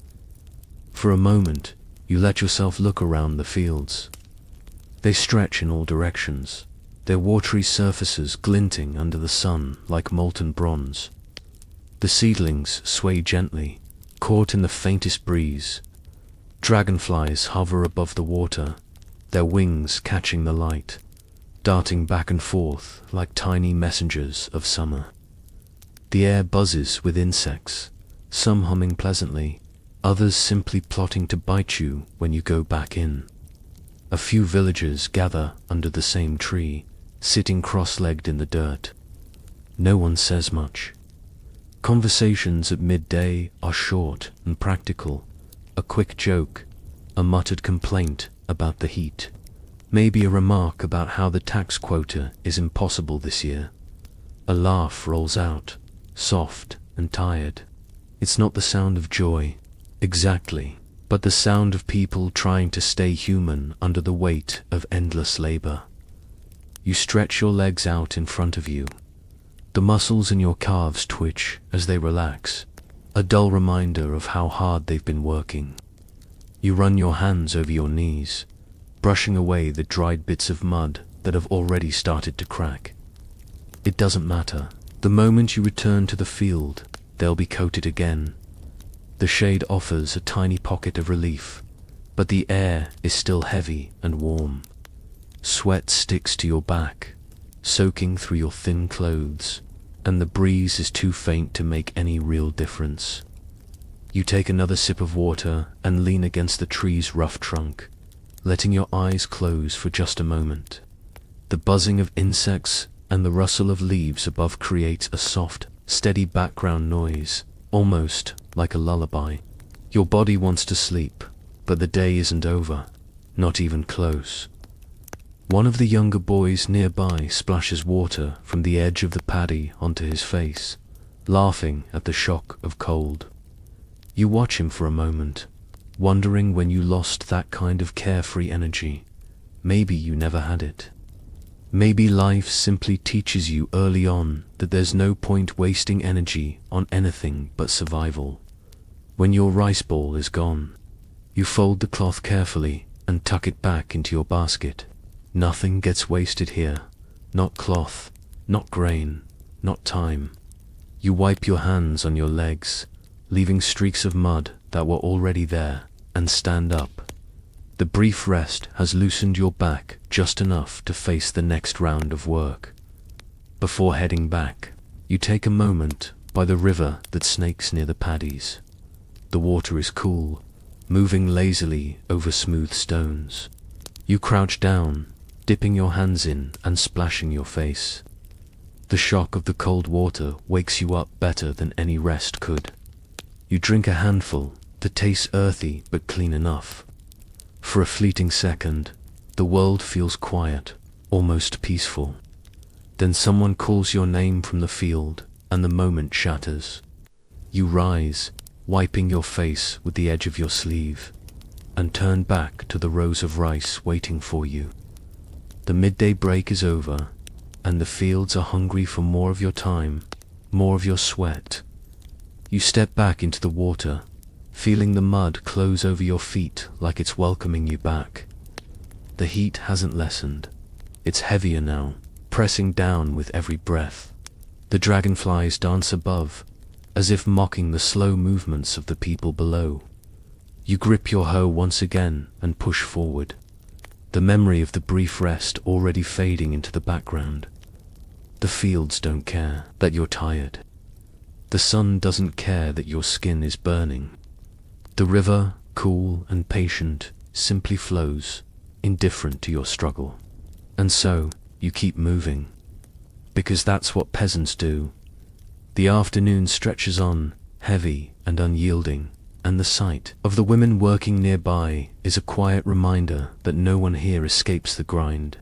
For a moment, you let yourself look around the fields. They stretch in all directions, their watery surfaces glinting under the sun like molten bronze. The seedlings sway gently, caught in the faintest breeze. Dragonflies hover above the water, their wings catching the light, darting back and forth like tiny messengers of summer. The air buzzes with insects, some humming pleasantly, others simply plotting to bite you when you go back in. A few villagers gather under the same tree, sitting cross-legged in the dirt. No one says much. Conversations at midday are short and practical. A quick joke, a muttered complaint about the heat, maybe a remark about how the tax quota is impossible this year. A laugh rolls out, soft and tired. It's not the sound of joy, exactly, but the sound of people trying to stay human under the weight of endless labor. You stretch your legs out in front of you. The muscles in your calves twitch as they relax, a dull reminder of how hard they've been working. You run your hands over your knees, brushing away the dried bits of mud that have already started to crack. It doesn't matter. The moment you return to the field, they'll be coated again. The shade offers a tiny pocket of relief, but the air is still heavy and warm. Sweat sticks to your back, soaking through your thin clothes, and the breeze is too faint to make any real difference. You take another sip of water and lean against the tree's rough trunk, letting your eyes close for just a moment. The buzzing of insects and the rustle of leaves above creates a soft, steady background noise, almost like a lullaby. Your body wants to sleep, but the day isn't over, not even close. One of the younger boys nearby splashes water from the edge of the paddy onto his face, laughing at the shock of cold. You watch him for a moment, wondering when you lost that kind of carefree energy. Maybe you never had it. Maybe life simply teaches you early on that there's no point wasting energy on anything but survival. When your rice ball is gone, you fold the cloth carefully and tuck it back into your basket. Nothing gets wasted here. Not cloth, not grain, not time. You wipe your hands on your legs, leaving streaks of mud that were already there, and stand up. The brief rest has loosened your back just enough to face the next round of work. Before heading back, you take a moment by the river that snakes near the paddies. The water is cool, moving lazily over smooth stones. You crouch down, dipping your hands in and splashing your face. The shock of the cold water wakes you up better than any rest could. You drink a handful that tastes earthy but clean enough. For a fleeting second, The world feels quiet, almost peaceful. Then someone calls your name from the field, and the moment shatters. You rise, wiping your face with the edge of your sleeve, and turn back to the rows of rice waiting for you. The midday break is over, and the fields are hungry for more of your time, more of your sweat. You step back into the water, feeling the mud close over your feet like it's welcoming you back. The heat hasn't lessened. It's heavier now, pressing down with every breath. The dragonflies dance above, as if mocking the slow movements of the people below. You grip your hoe once again and push forward, the memory of the brief rest already fading into the background. The fields don't care that you're tired. The sun doesn't care that your skin is burning. The river, cool and patient, simply flows, indifferent to your struggle. And so, you keep moving. Because that's what peasants do. The afternoon stretches on, heavy and unyielding, and the sight of the women working nearby is a quiet reminder that no one here escapes the grind.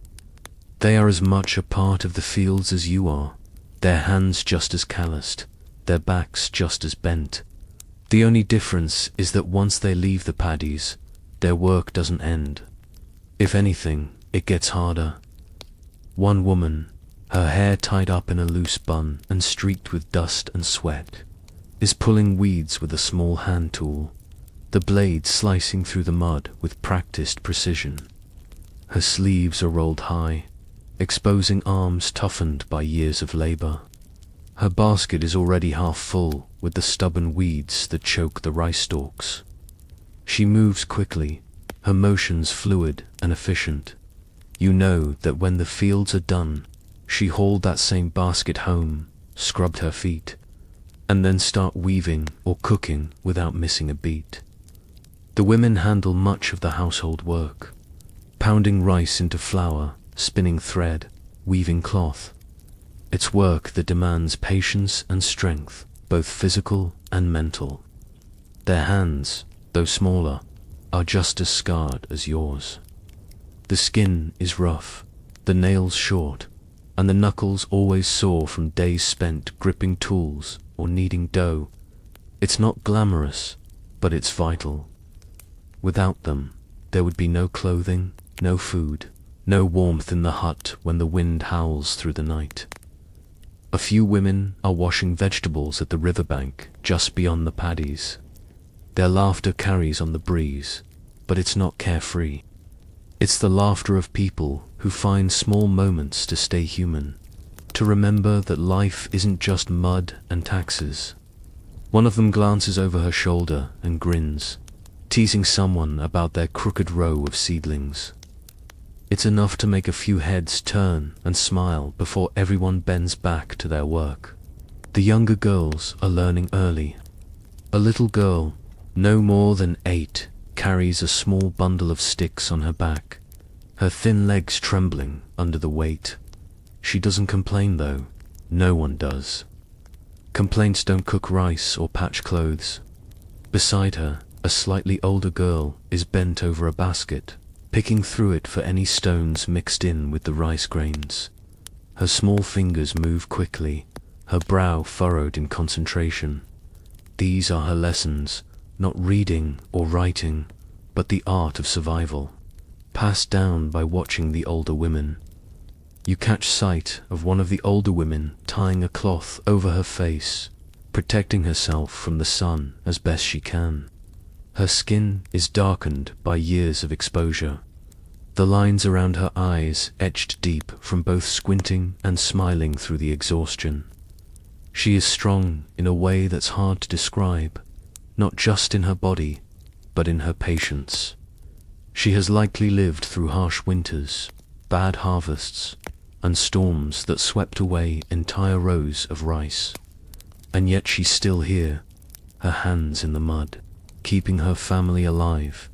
They are as much a part of the fields as you are, their hands just as calloused, their backs just as bent. The only difference is that once they leave the paddies, their work doesn't end. If anything, it gets harder. One woman, her hair tied up in a loose bun and streaked with dust and sweat, is pulling weeds with a small hand tool, the blade slicing through the mud with practiced precision. Her sleeves are rolled high, exposing arms toughened by years of labor. Her basket is already half full with the stubborn weeds that choke the rice stalks. She moves quickly, her motions fluid and efficient. You know that when the fields are done, she hauled that same basket home, scrubbed her feet, and then start weaving or cooking without missing a beat. The women handle much of the household work, pounding rice into flour, spinning thread, weaving cloth. It's work that demands patience and strength, both physical and mental. Their hands, though smaller, are just as scarred as yours. The skin is rough, the nails short, and the knuckles always sore from days spent gripping tools or kneading dough. It's not glamorous, but it's vital. Without them, there would be no clothing, no food, no warmth in the hut when the wind howls through the night. A few women are washing vegetables at the riverbank just beyond the paddies. Their laughter carries on the breeze, but it's not carefree. It's the laughter of people who find small moments to stay human, to remember that life isn't just mud and taxes. One of them glances over her shoulder and grins, teasing someone about their crooked row of seedlings. It's enough to make a few heads turn and smile before everyone bends back to their work. The younger girls are learning early. A little girl, no more than 8, carries a small bundle of sticks on her back, her thin legs trembling under the weight. She doesn't complain though. No one does. Complaints don't cook rice or patch clothes. Beside her, a slightly older girl is bent over a basket, picking through it for any stones mixed in with the rice grains. Her small fingers move quickly, her brow furrowed in concentration. These are her lessons, not reading or writing, but the art of survival, passed down by watching the older women. You catch sight of one of the older women tying a cloth over her face, protecting herself from the sun as best she can. Her skin is darkened by years of exposure, the lines around her eyes etched deep from both squinting and smiling through the exhaustion. She is strong in a way that's hard to describe, not just in her body, but in her patience. She has likely lived through harsh winters, bad harvests, and storms that swept away entire rows of rice. And yet she's still here, her hands in the mud, keeping her family alive.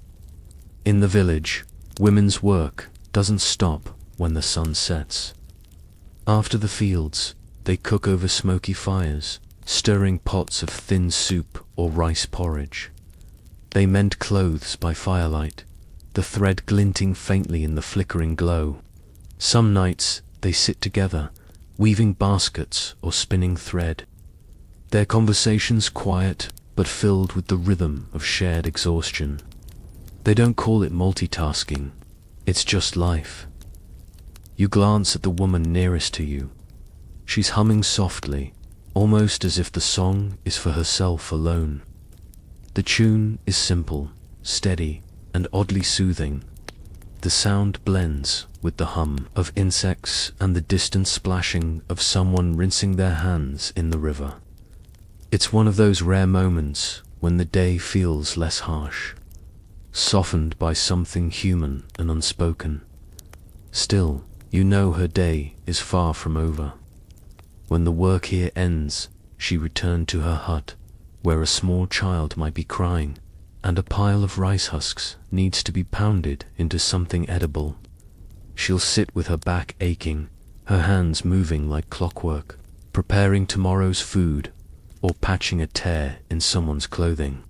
In the village, women's work doesn't stop when the sun sets. After the fields, they cook over smoky fires, stirring pots of thin soup or rice porridge. They mend clothes by firelight, the thread glinting faintly in the flickering glow. Some nights they sit together, weaving baskets or spinning thread. Their conversations quiet, but filled with the rhythm of shared exhaustion. They don't call it multitasking, it's just life. You glance at the woman nearest to you. She's humming softly, almost as if the song is for herself alone. The tune is simple, steady, and oddly soothing. The sound blends with the hum of insects and the distant splashing of someone rinsing their hands in the river. It's one of those rare moments when the day feels less harsh, softened by something human and unspoken. Still, you know her day is far from over. When the work here ends, she returned to her hut, where a small child might be crying, and a pile of rice husks needs to be pounded into something edible. She'll sit with her back aching, her hands moving like clockwork, preparing tomorrow's food or patching a tear in someone's clothing.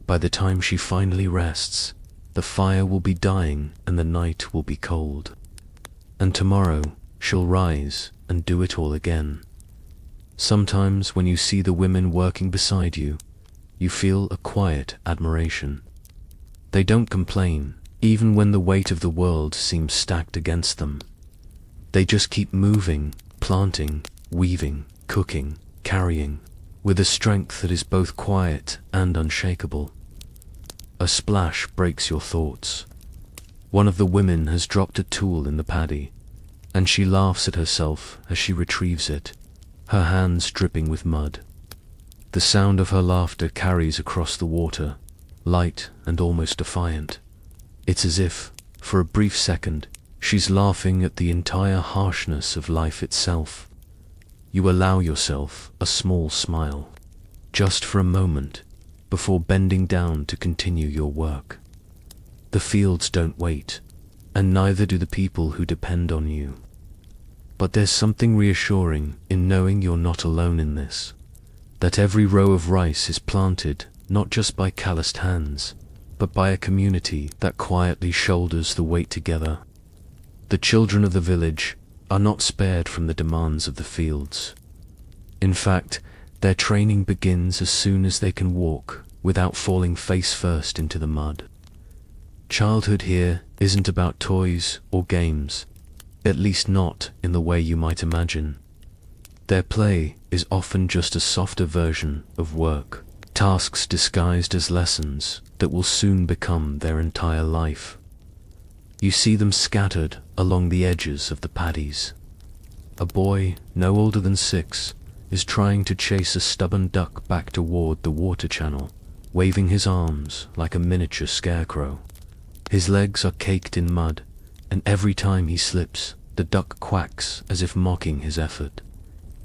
By the time she finally rests, the fire will be dying and the night will be cold. And tomorrow she'll rise and do it all again. Sometimes when you see the women working beside you, you feel a quiet admiration. They don't complain, even when the weight of the world seems stacked against them. They just keep moving, planting, weaving, cooking, carrying, with a strength that is both quiet and unshakable. A splash breaks your thoughts. One of the women has dropped a tool in the paddy, and she laughs at herself as she retrieves it, her hands dripping with mud. The sound of her laughter carries across the water, light and almost defiant. It's as if, for a brief second, she's laughing at the entire harshness of life itself. You allow yourself a small smile, just for a moment, before bending down to continue your work. The fields don't wait, and neither do the people who depend on you. But there's something reassuring in knowing you're not alone in this, that every row of rice is planted not just by calloused hands, but by a community that quietly shoulders the weight together. The children of the village are not spared from the demands of the fields. In fact, their training begins as soon as they can walk without falling face first into the mud. Childhood here isn't about toys or games, at least not in the way you might imagine. Their play is often just a softer version of work, tasks disguised as lessons that will soon become their entire life. You see them scattered along the edges of the paddies. A boy, no older than 6, is trying to chase a stubborn duck back toward the water channel, waving his arms like a miniature scarecrow. His legs are caked in mud, and every time he slips, the duck quacks as if mocking his effort.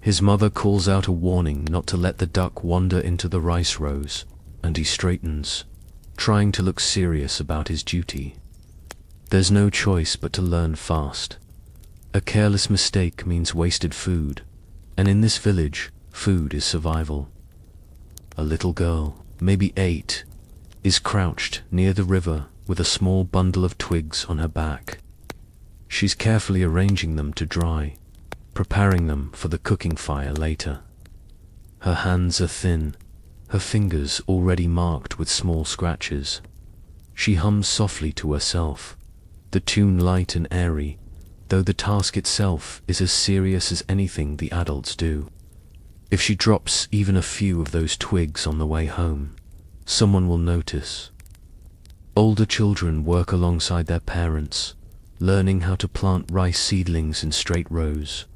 His mother calls out a warning not to let the duck wander into the rice rows, and he straightens, trying to look serious about his duty. There's no choice but to learn fast. A careless mistake means wasted food, and in this village, food is survival. A little girl, maybe 8, is crouched near the river with a small bundle of twigs on her back. She's carefully arranging them to dry, preparing them for the cooking fire later. Her hands are thin, her fingers already marked with small scratches. She hums softly to herself, the tune light and airy, though the task itself is as serious as anything the adults do. If she drops even a few of those twigs on the way home, someone will notice. Older children work alongside their parents, learning how to plant rice seedlings in straight rows.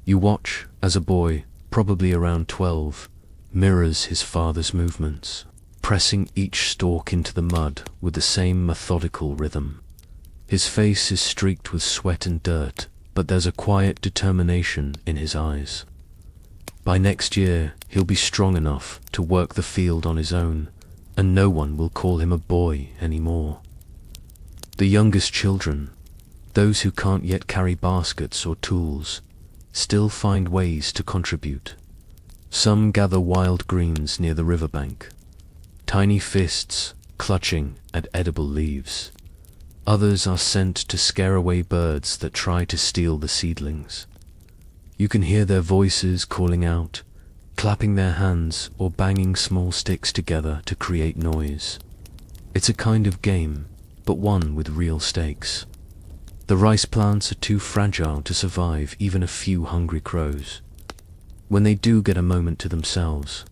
You watch as a boy, probably around 12, mirrors his father's movements, pressing each stalk into the mud with the same methodical rhythm. His face is streaked with sweat and dirt, but there's a quiet determination in his eyes. By next year, he'll be strong enough to work the field on his own, and no one will call him a boy anymore. The youngest children, those who can't yet carry baskets or tools, still find ways to contribute. Some gather wild greens near the riverbank, tiny fists clutching at edible leaves. Others are sent to scare away birds that try to steal the seedlings. You can hear their voices calling out, clapping their hands or banging small sticks together to create noise. It's a kind of game, but one with real stakes. The rice plants are too fragile to survive even a few hungry crows. When they do get a moment to themselves,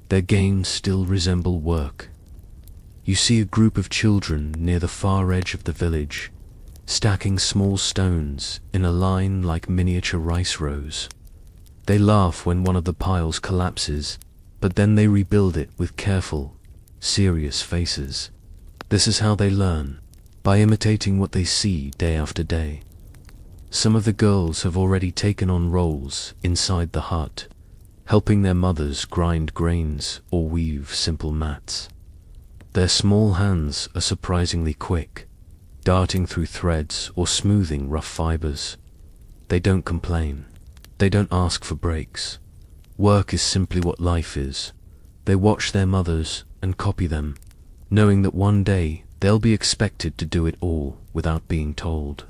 their games still resemble work. You see a group of children near the far edge of the village, stacking small stones in a line like miniature rice rows. They laugh when one of the piles collapses, but then they rebuild it with careful, serious faces. This is how they learn, by imitating what they see day after day. Some of the girls have already taken on roles inside the hut, helping their mothers grind grains or weave simple mats. Their small hands are surprisingly quick, darting through threads or smoothing rough fibers. They don't complain. They don't ask for breaks. Work is simply what life is. They watch their mothers and copy them, knowing that one day they'll be expected to do it all without being told.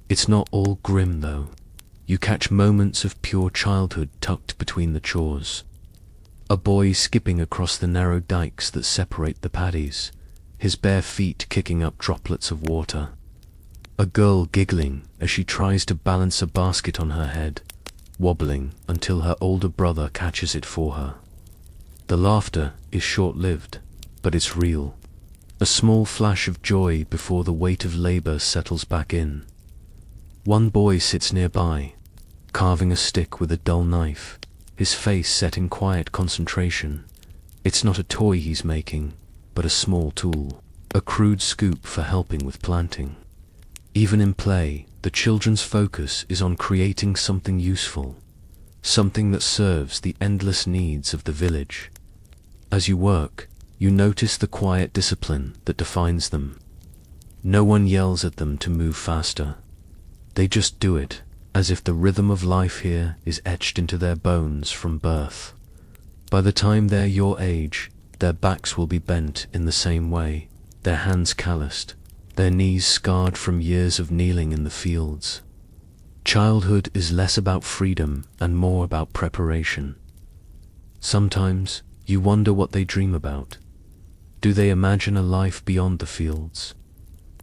It's not all grim though. You catch moments of pure childhood tucked between the chores. A boy skipping across the narrow dikes that separate the paddies, his bare feet kicking up droplets of water. A girl giggling as she tries to balance a basket on her head, wobbling until her older brother catches it for her. The laughter is short-lived, but it's real. A small flash of joy before the weight of labor settles back in. One boy sits nearby, carving a stick with a dull knife, his face set in quiet concentration. It's not a toy he's making, but a small tool, a crude scoop for helping with planting. Even in play, the children's focus is on creating something useful, something that serves the endless needs of the village. As you work, you notice the quiet discipline that defines them. No one yells at them to move faster. They just do it, as if the rhythm of life here is etched into their bones from birth. By the time they're your age, their backs will be bent in the same way, their hands calloused, their knees scarred from years of kneeling in the fields. Childhood is less about freedom and more about preparation. Sometimes you wonder what they dream about. Do they imagine a life beyond the fields?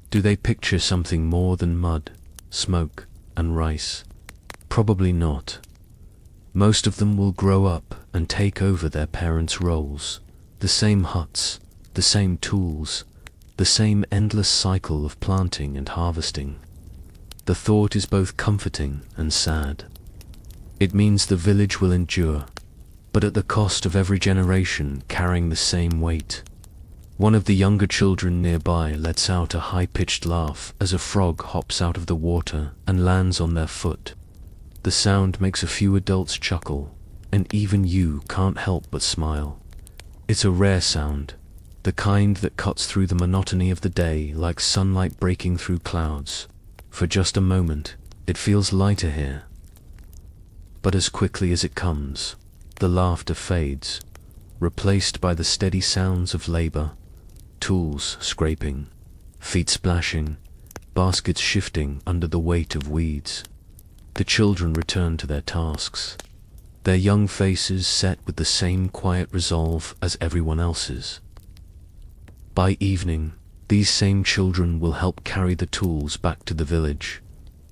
Do they picture something more than mud, smoke, and rice? Probably not. Most of them will grow up and take over their parents' roles. The same huts, the same tools, the same endless cycle of planting and harvesting. The thought is both comforting and sad. It means the village will endure, but at the cost of every generation carrying the same weight. One of the younger children nearby lets out a high-pitched laugh as a frog hops out of the water and lands on their foot. The sound makes a few adults chuckle, and even you can't help but smile. It's a rare sound, the kind that cuts through the monotony of the day like sunlight breaking through clouds. For just a moment, it feels lighter here. But as quickly as it comes, the laughter fades, replaced by the steady sounds of labor. Tools scraping, feet splashing, baskets shifting under the weight of weeds. The children return to their tasks, their young faces set with the same quiet resolve as everyone else's. By evening, these same children will help carry the tools back to the village,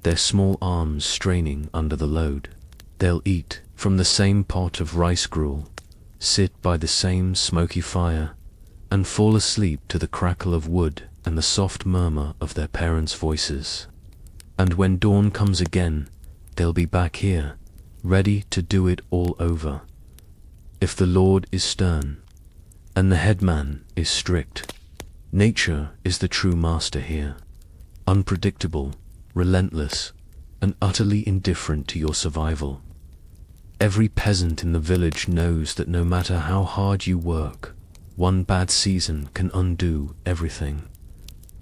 their small arms straining under the load. They'll eat from the same pot of rice gruel, sit by the same smoky fire, and fall asleep to the crackle of wood and the soft murmur of their parents' voices. And when dawn comes again, they'll be back here, ready to do it all over. If the Lord is stern, and the headman is strict, nature is the true master here, unpredictable, relentless, and utterly indifferent to your survival. Every peasant in the village knows that no matter how hard you work, one bad season can undo everything.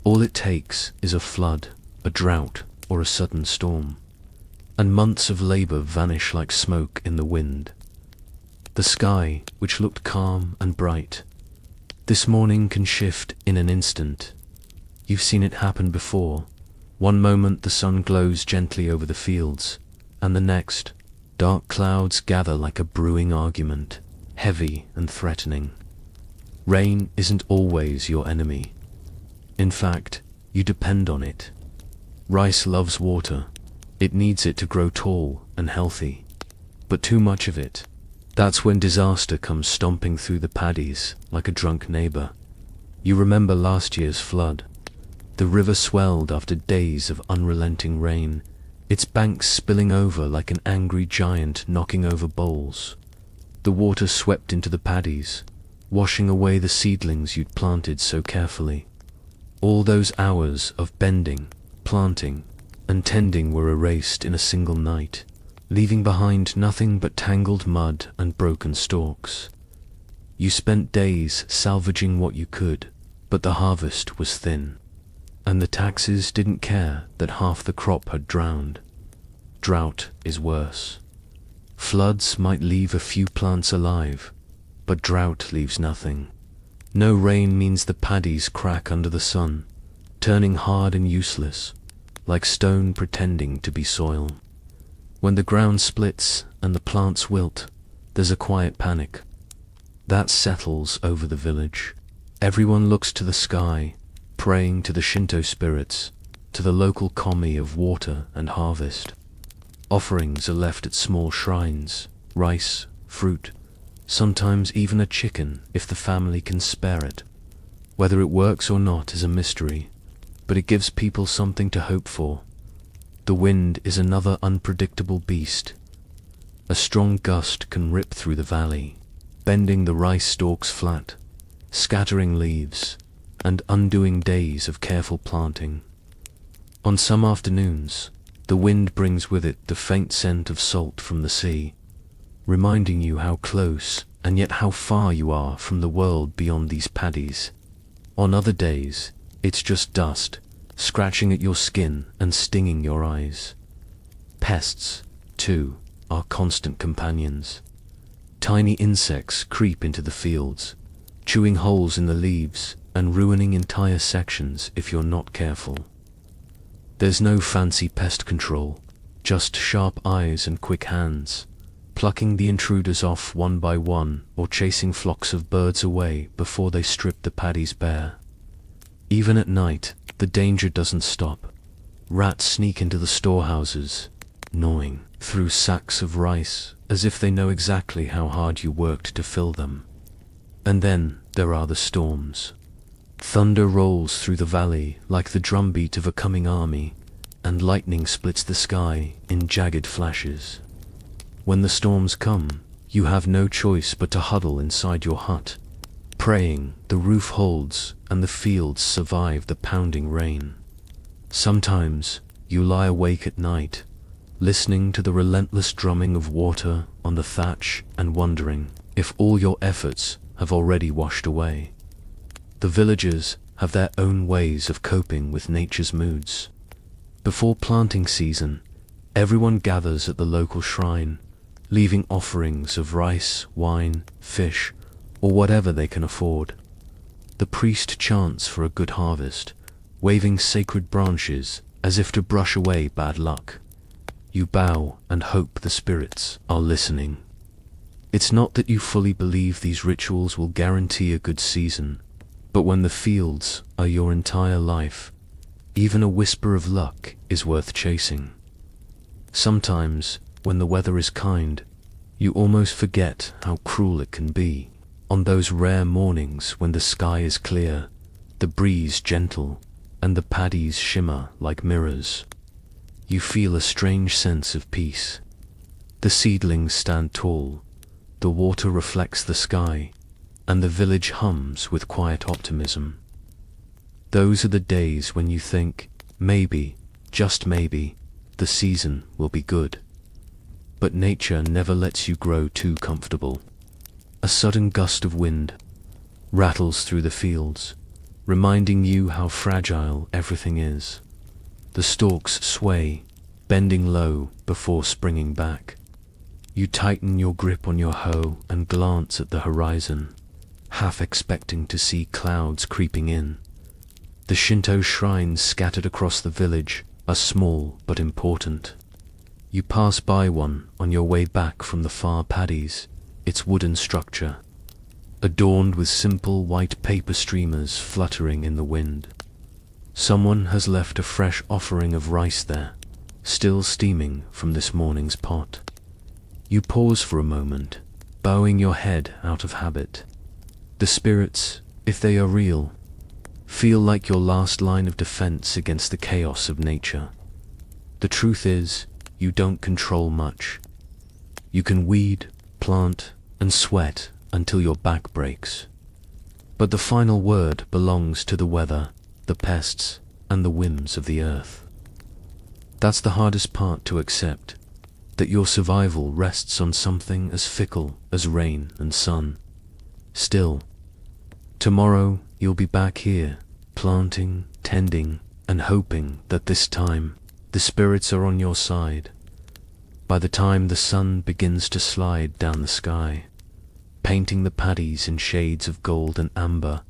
All it takes is a flood, a drought, or a sudden storm, and months of labor vanish like smoke in the wind. The sky, which looked calm and bright, this morning can shift in an instant. You've seen it happen before. One moment the sun glows gently over the fields, and the next, dark clouds gather like a brewing argument, heavy and threatening. Rain isn't always your enemy. In fact, you depend on it. Rice loves water. It needs it to grow tall and healthy. But too much of it. That's when disaster comes stomping through the paddies like a drunk neighbor. You remember last year's flood. The river swelled after days of unrelenting rain, its banks spilling over like an angry giant knocking over bowls. The water swept into the paddies, washing away the seedlings you'd planted so carefully. All those hours of bending, planting, and tending were erased in a single night, leaving behind nothing but tangled mud and broken stalks. You spent days salvaging what you could, but the harvest was thin. And the taxes didn't care that half the crop had drowned. Drought is worse. Floods might leave a few plants alive, but drought leaves nothing. No rain means the paddies crack under the sun, turning hard and useless, like stone pretending to be soil. When the ground splits and the plants wilt, there's a quiet panic. That settles over the village. Everyone looks to the sky, praying to the Shinto spirits, to the local kami of water and harvest. Offerings are left at small shrines, rice, fruit, sometimes even a chicken if the family can spare it. Whether it works or not is a mystery, but it gives people something to hope for. The wind is another unpredictable beast. A strong gust can rip through the valley, bending the rice stalks flat, scattering leaves, and undoing days of careful planting. On some afternoons, the wind brings with it the faint scent of salt from the sea, reminding you how close and yet how far you are from the world beyond these paddies. On other days, it's just dust, scratching at your skin and stinging your eyes. Pests, too, are constant companions. Tiny insects creep into the fields, chewing holes in the leaves and ruining entire sections if you're not careful. There's no fancy pest control, just sharp eyes and quick hands, plucking the intruders off one by one or chasing flocks of birds away before they strip the paddies bare. Even at night, the danger doesn't stop. Rats sneak into the storehouses, gnawing through sacks of rice as if they know exactly how hard you worked to fill them. And then there are the storms. Thunder rolls through the valley like the drumbeat of a coming army, and lightning splits the sky in jagged flashes. When the storms come, you have no choice but to huddle inside your hut, praying the roof holds and the fields survive the pounding rain. Sometimes you lie awake at night, listening to the relentless drumming of water on the thatch and wondering if all your efforts have already washed away. The villagers have their own ways of coping with nature's moods. Before planting season, everyone gathers at the local shrine, leaving offerings of rice, wine, fish, or whatever they can afford. The priest chants for a good harvest, waving sacred branches as if to brush away bad luck. You bow and hope the spirits are listening. It's not that you fully believe these rituals will guarantee a good season, but when the fields are your entire life, even a whisper of luck is worth chasing. Sometimes, when the weather is kind, you almost forget how cruel it can be. On those rare mornings when the sky is clear, the breeze gentle, and the paddies shimmer like mirrors, you feel a strange sense of peace. The seedlings stand tall, the water reflects the sky, and the village hums with quiet optimism. Those are the days when you think, maybe, just maybe, the season will be good. But nature never lets you grow too comfortable. A sudden gust of wind rattles through the fields, reminding you how fragile everything is. The stalks sway, bending low before springing back. You tighten your grip on your hoe and glance at the horizon, half expecting to see clouds creeping in. The Shinto shrines scattered across the village are small but important. You pass by one on your way back from the far paddies, its wooden structure, adorned with simple white paper streamers fluttering in the wind. Someone has left a fresh offering of rice there, still steaming from this morning's pot. You pause for a moment, bowing your head out of habit. The spirits, if they are real, feel like your last line of defense against the chaos of nature. The truth is, you don't control much. You can weed, plant, and sweat until your back breaks. But the final word belongs to the weather, the pests, and the whims of the earth. That's the hardest part to accept, that your survival rests on something as fickle as rain and sun. Still, tomorrow you'll be back here, planting, tending, and hoping that this time the spirits are on your side. By the time the sun begins to slide down the sky, painting the paddies in shades of gold and amber,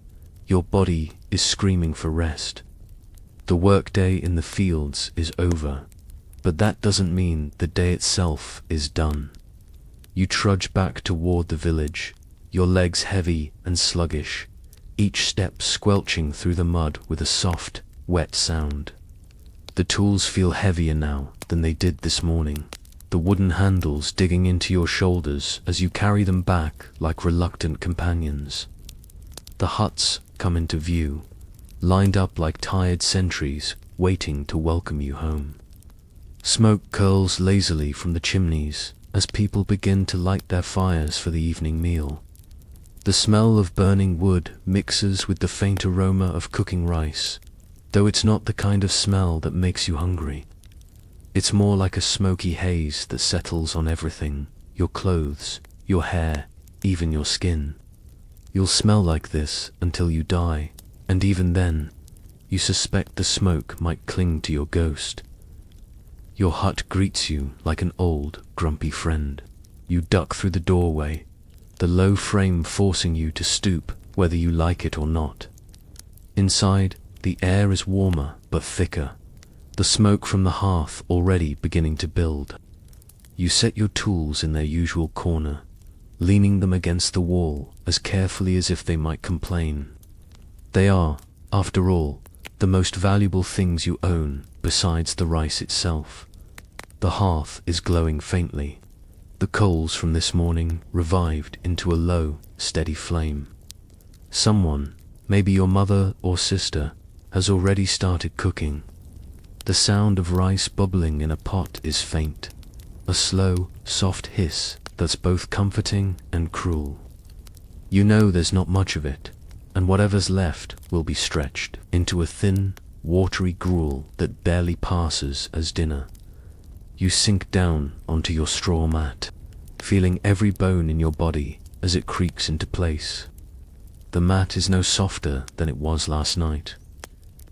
your body is screaming for rest. The workday in the fields is over, but that doesn't mean the day itself is done. You trudge back toward the village, your legs heavy and sluggish, each step squelching through the mud with a soft, wet sound. The tools feel heavier now than they did this morning, the wooden handles digging into your shoulders as you carry them back like reluctant companions. The huts come into view, lined up like tired sentries waiting to welcome you home. Smoke curls lazily from the chimneys as people begin to light their fires for the evening meal. The smell of burning wood mixes with the faint aroma of cooking rice, though it's not the kind of smell that makes you hungry. It's more like a smoky haze that settles on everything, your clothes, your hair, even your skin. You'll smell like this until you die, and even then, you suspect the smoke might cling to your ghost. Your hut greets you like an old, grumpy friend. You duck through the doorway, the low frame forcing you to stoop whether you like it or not. Inside, the air is warmer but thicker, the smoke from the hearth already beginning to build. You set your tools in their usual corner, leaning them against the wall as carefully as if they might complain. They are, after all, the most valuable things you own besides the rice itself. The hearth is glowing faintly, the coals from this morning revived into a low, steady flame. Someone, maybe your mother or sister, has already started cooking. The sound of rice bubbling in a pot is faint, a slow, soft hiss that's both comforting and cruel. You know there's not much of it, and whatever's left will be stretched into a thin, watery gruel that barely passes as dinner. You sink down onto your straw mat, feeling every bone in your body as it creaks into place. The mat is no softer than it was last night.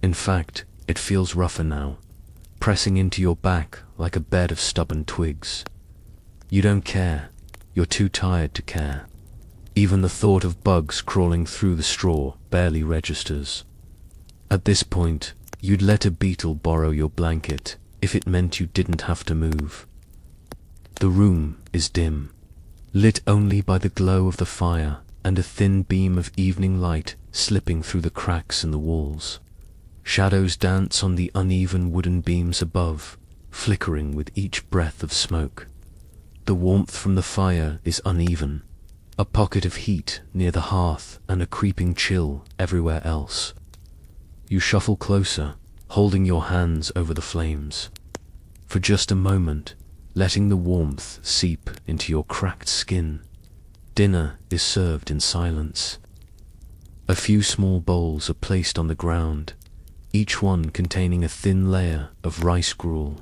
In fact, it feels rougher now, pressing into your back like a bed of stubborn twigs. You don't care. You're too tired to care. Even the thought of bugs crawling through the straw barely registers. At this point, you'd let a beetle borrow your blanket if it meant you didn't have to move. The room is dim, lit only by the glow of the fire and a thin beam of evening light slipping through the cracks in the walls. Shadows dance on the uneven wooden beams above, flickering with each breath of smoke. The warmth from the fire is uneven, a pocket of heat near the hearth and a creeping chill everywhere else. You shuffle closer, holding your hands over the flames. For just a moment, letting the warmth seep into your cracked skin. Dinner is served in silence. A few small bowls are placed on the ground, each one containing a thin layer of rice gruel.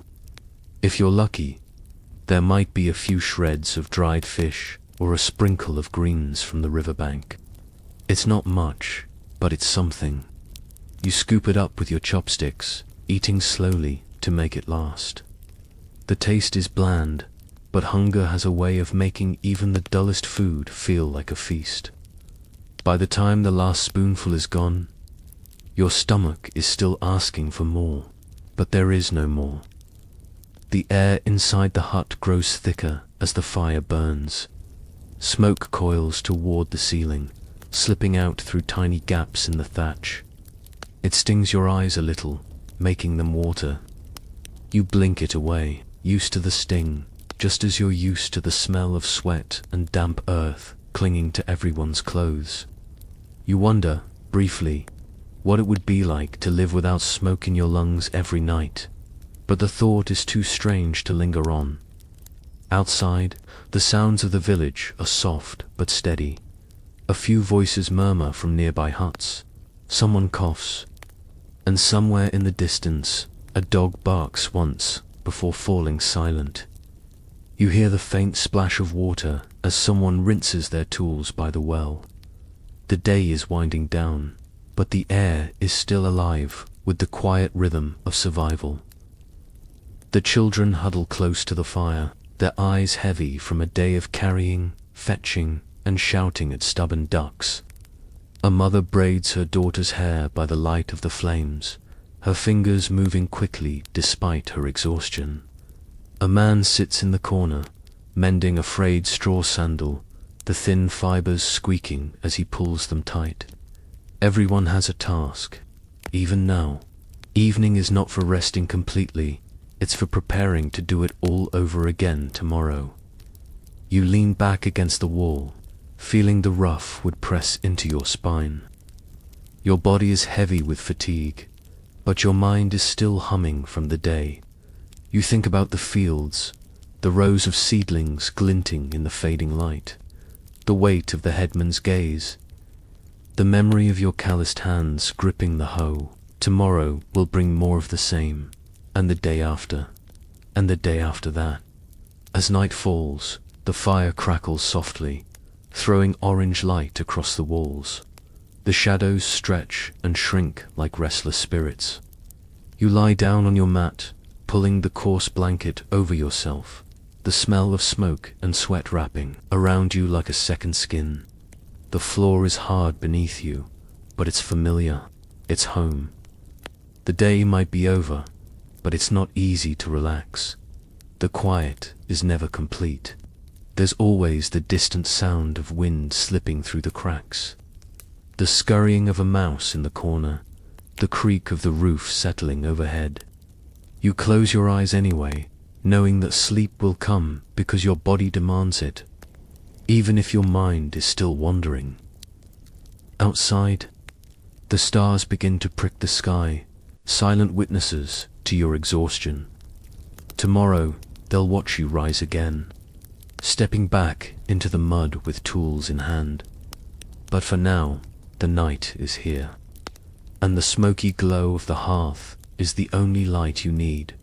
If you're lucky, there might be a few shreds of dried fish or a sprinkle of greens from the riverbank. It's not much, but it's something. You scoop it up with your chopsticks, eating slowly to make it last. The taste is bland, but hunger has a way of making even the dullest food feel like a feast. By the time the last spoonful is gone, Your stomach is still asking for more, but there is no more. The air inside the hut grows thicker as the fire burns. Smoke coils toward the ceiling, slipping out through tiny gaps in the thatch. It stings your eyes a little, making them water. You blink it away, used to the sting, just as you're used to the smell of sweat and damp earth clinging to everyone's clothes. You wonder, briefly, what it would be like to live without smoke in your lungs every night, but the thought is too strange to linger on. Outside, the sounds of the village are soft but steady. A few voices murmur from nearby huts. Someone coughs, and somewhere in the distance, a dog barks once before falling silent. You hear the faint splash of water as someone rinses their tools by the well. The day is winding down, but the air is still alive with the quiet rhythm of survival. The children huddle close to the fire, their eyes heavy from a day of carrying, fetching, and shouting at stubborn ducks. A mother braids her daughter's hair by the light of the flames, her fingers moving quickly despite her exhaustion. A man sits in the corner, mending a frayed straw sandal, the thin fibers squeaking as he pulls them tight. Everyone has a task, even now. Evening is not for resting completely, it's for preparing to do it all over again tomorrow. You lean back against the wall, feeling the rough wood press into your spine. Your body is heavy with fatigue, but your mind is still humming from the day. You think about the fields, the rows of seedlings glinting in the fading light, the weight of the headman's gaze, the memory of your calloused hands gripping the hoe. Tomorrow will bring more of the same, and the day after, and the day after that. As night falls, the fire crackles softly, throwing orange light across the walls. The shadows stretch and shrink like restless spirits. You lie down on your mat, pulling the coarse blanket over yourself, the smell of smoke and sweat wrapping around you like a second skin. The floor is hard beneath you, but it's familiar, it's home. The day might be over, but it's not easy to relax. The quiet is never complete. There's always the distant sound of wind slipping through the cracks, the scurrying of a mouse in the corner, the creak of the roof settling overhead. You close your eyes anyway, knowing that sleep will come because your body demands it, even if your mind is still wandering. Outside, the stars begin to prick the sky, silent witnesses to your exhaustion. Tomorrow, they'll watch you rise again, stepping back into the mud with tools in hand. But for now, the night is here, and the smoky glow of the hearth is the only light you need.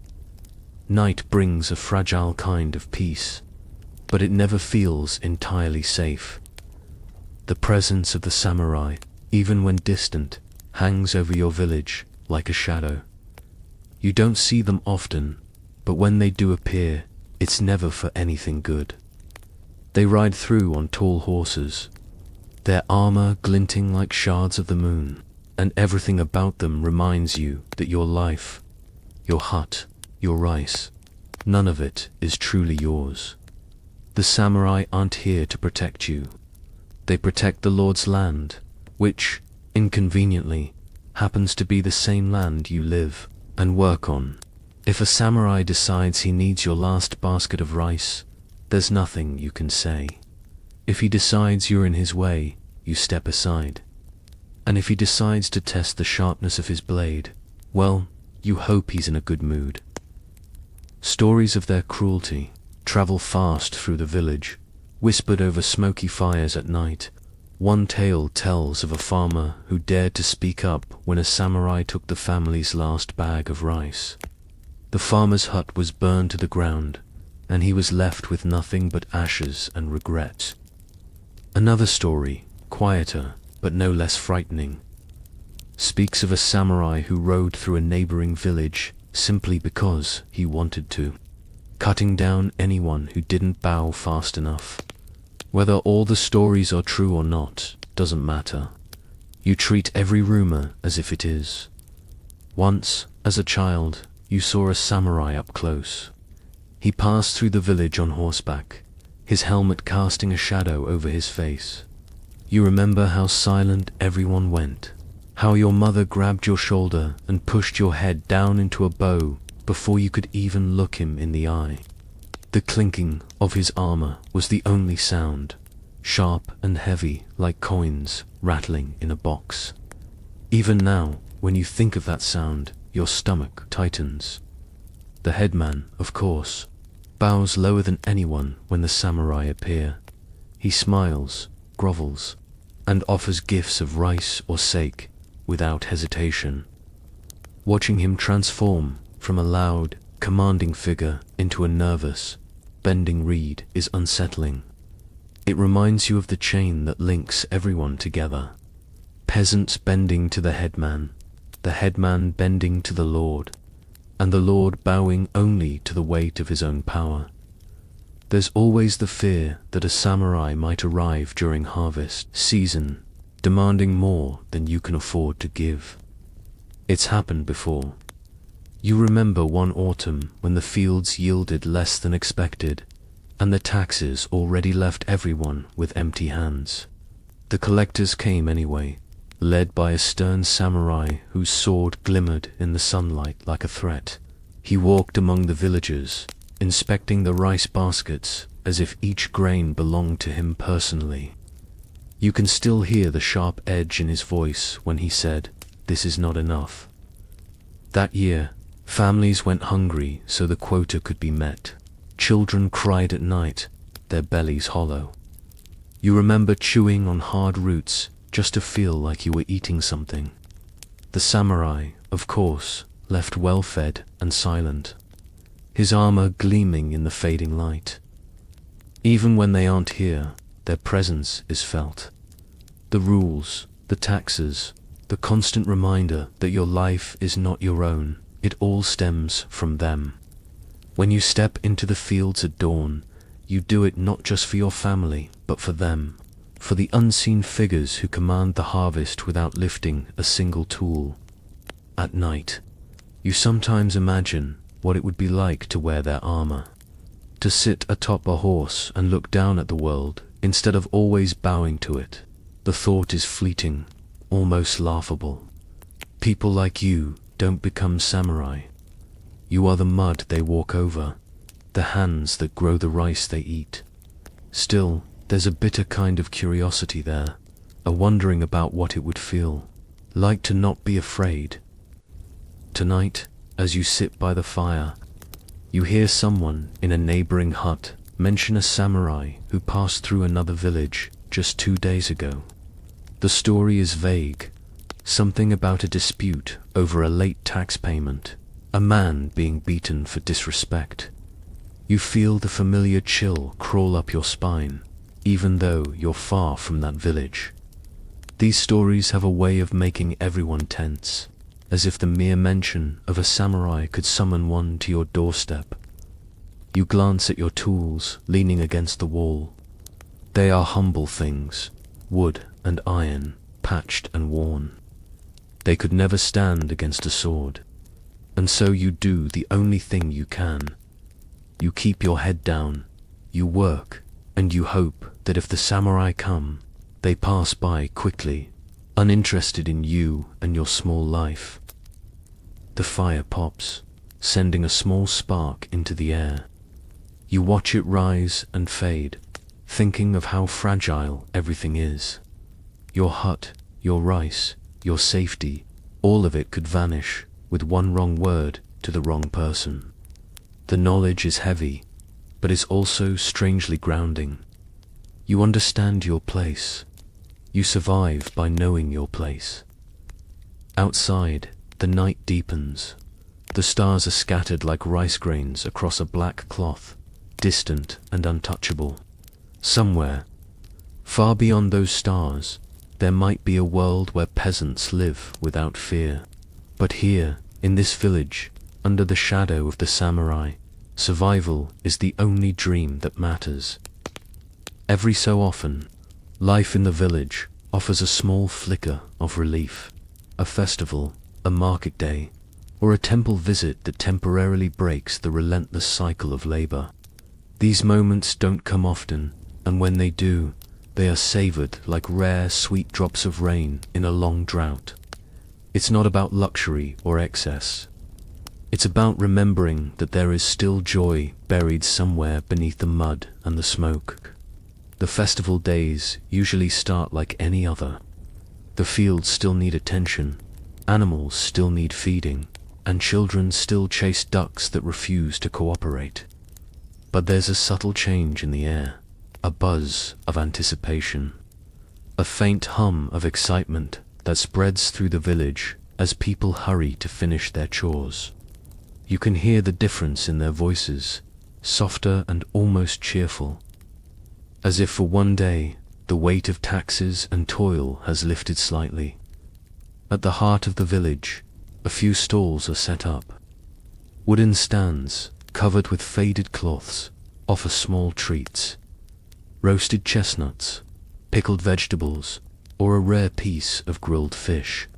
Night brings a fragile kind of peace, but it never feels entirely safe. The presence of the samurai, even when distant, hangs over your village like a shadow. You don't see them often, but when they do appear, it's never for anything good. They ride through on tall horses, their armor glinting like shards of the moon, and everything about them reminds you that your life, your hut, your rice, none of it is truly yours. The samurai aren't here to protect you. They protect the Lord's land, which, inconveniently, happens to be the same land you live and work on. If a samurai decides he needs your last basket of rice, there's nothing you can say. If he decides you're in his way, you step aside. And if he decides to test the sharpness of his blade, well, you hope he's in a good mood. Stories of their cruelty travel fast through the village, whispered over smoky fires at night. One tale tells of a farmer who dared to speak up when a samurai took the family's last bag of rice. The farmer's hut was burned to the ground, and he was left with nothing but ashes and regret. Another story, quieter but no less frightening, speaks of a samurai who rode through a neighboring village simply because he wanted to, cutting down anyone who didn't bow fast enough. Whether all the stories are true or not doesn't matter. You treat every rumor as if it is. Once, as a child, you saw a samurai up close. He passed through the village on horseback, his helmet casting a shadow over his face. You remember how silent everyone went, how your mother grabbed your shoulder and pushed your head down into a bow before you could even look him in the eye. The clinking of his armor was the only sound, sharp and heavy like coins rattling in a box. Even now, when you think of that sound, your stomach tightens. The headman, of course, bows lower than anyone when the samurai appear. He smiles, grovels, and offers gifts of rice or sake without hesitation. Watching him transform from a loud, commanding figure into a nervous, bending reed is unsettling. It reminds you of the chain that links everyone together. Peasants bending to the headman bending to the Lord, and the Lord bowing only to the weight of his own power. There's always the fear that a samurai might arrive during harvest season, demanding more than you can afford to give. It's happened before. You remember one autumn when the fields yielded less than expected, and the taxes already left everyone with empty hands. The collectors came anyway, led by a stern samurai whose sword glimmered in the sunlight like a threat. He walked among the villagers, inspecting the rice baskets as if each grain belonged to him personally. You can still hear the sharp edge in his voice when he said, "This is not enough." That year, families went hungry so the quota could be met. Children cried at night, their bellies hollow. You remember chewing on hard roots just to feel like you were eating something. The samurai, of course, left well-fed and silent, his armor gleaming in the fading light. Even when they aren't here, their presence is felt. The rules, the taxes, the constant reminder that your life is not your own, it all stems from them. When you step into the fields at dawn, you do it not just for your family, but for them, for the unseen figures who command the harvest without lifting a single tool. At night, you sometimes imagine what it would be like to wear their armor, to sit atop a horse and look down at the world instead of always bowing to it. The thought is fleeting, almost laughable. People like you don't become samurai. You are the mud they walk over, the hands that grow the rice they eat. Still, there's a bitter kind of curiosity there, a wondering about what it would feel like to not be afraid. Tonight, as you sit by the fire, you hear someone in a neighboring hut mention a samurai who passed through another village just 2 days ago. The story is vague, something about a dispute over a late tax payment, a man being beaten for disrespect. You feel the familiar chill crawl up your spine, even though you're far from that village. These stories have a way of making everyone tense, as if the mere mention of a samurai could summon one to your doorstep. You glance at your tools leaning against the wall. They are humble things, wood and iron, patched and worn. They could never stand against a sword. And so you do the only thing you can. You keep your head down, you work, and you hope that if the samurai come, they pass by quickly, uninterested in you and your small life. The fire pops, sending a small spark into the air. You watch it rise and fade, thinking of how fragile everything is. Your hut, your rice, your safety, all of it could vanish with one wrong word to the wrong person. The knowledge is heavy, but is also strangely grounding. You understand your place. You survive by knowing your place. Outside, the night deepens. The stars are scattered like rice grains across a black cloth, distant and untouchable. Somewhere, far beyond those stars, there might be a world where peasants live without fear. But here, in this village, under the shadow of the samurai, survival is the only dream that matters. Every so often, life in the village, offers a small flicker of relief. A festival, a market day, or a temple visit that temporarily breaks the relentless cycle of labor. These moments don't come often, and when they do, they are savored like rare, sweet drops of rain in a long drought. It's not about luxury or excess. It's about remembering that there is still joy buried somewhere beneath the mud and the smoke. The festival days usually start like any other. The fields still need attention, animals still need feeding, and children still chase ducks that refuse to cooperate. But there's a subtle change in the air, a buzz of anticipation, a faint hum of excitement that spreads through the village as people hurry to finish their chores. You can hear the difference in their voices, softer and almost cheerful, as if for one day the weight of taxes and toil has lifted slightly. At the heart of the village, a few stalls are set up. Wooden stands, covered with faded cloths, offer small treats. Roasted chestnuts, pickled vegetables, or a rare piece of grilled fish.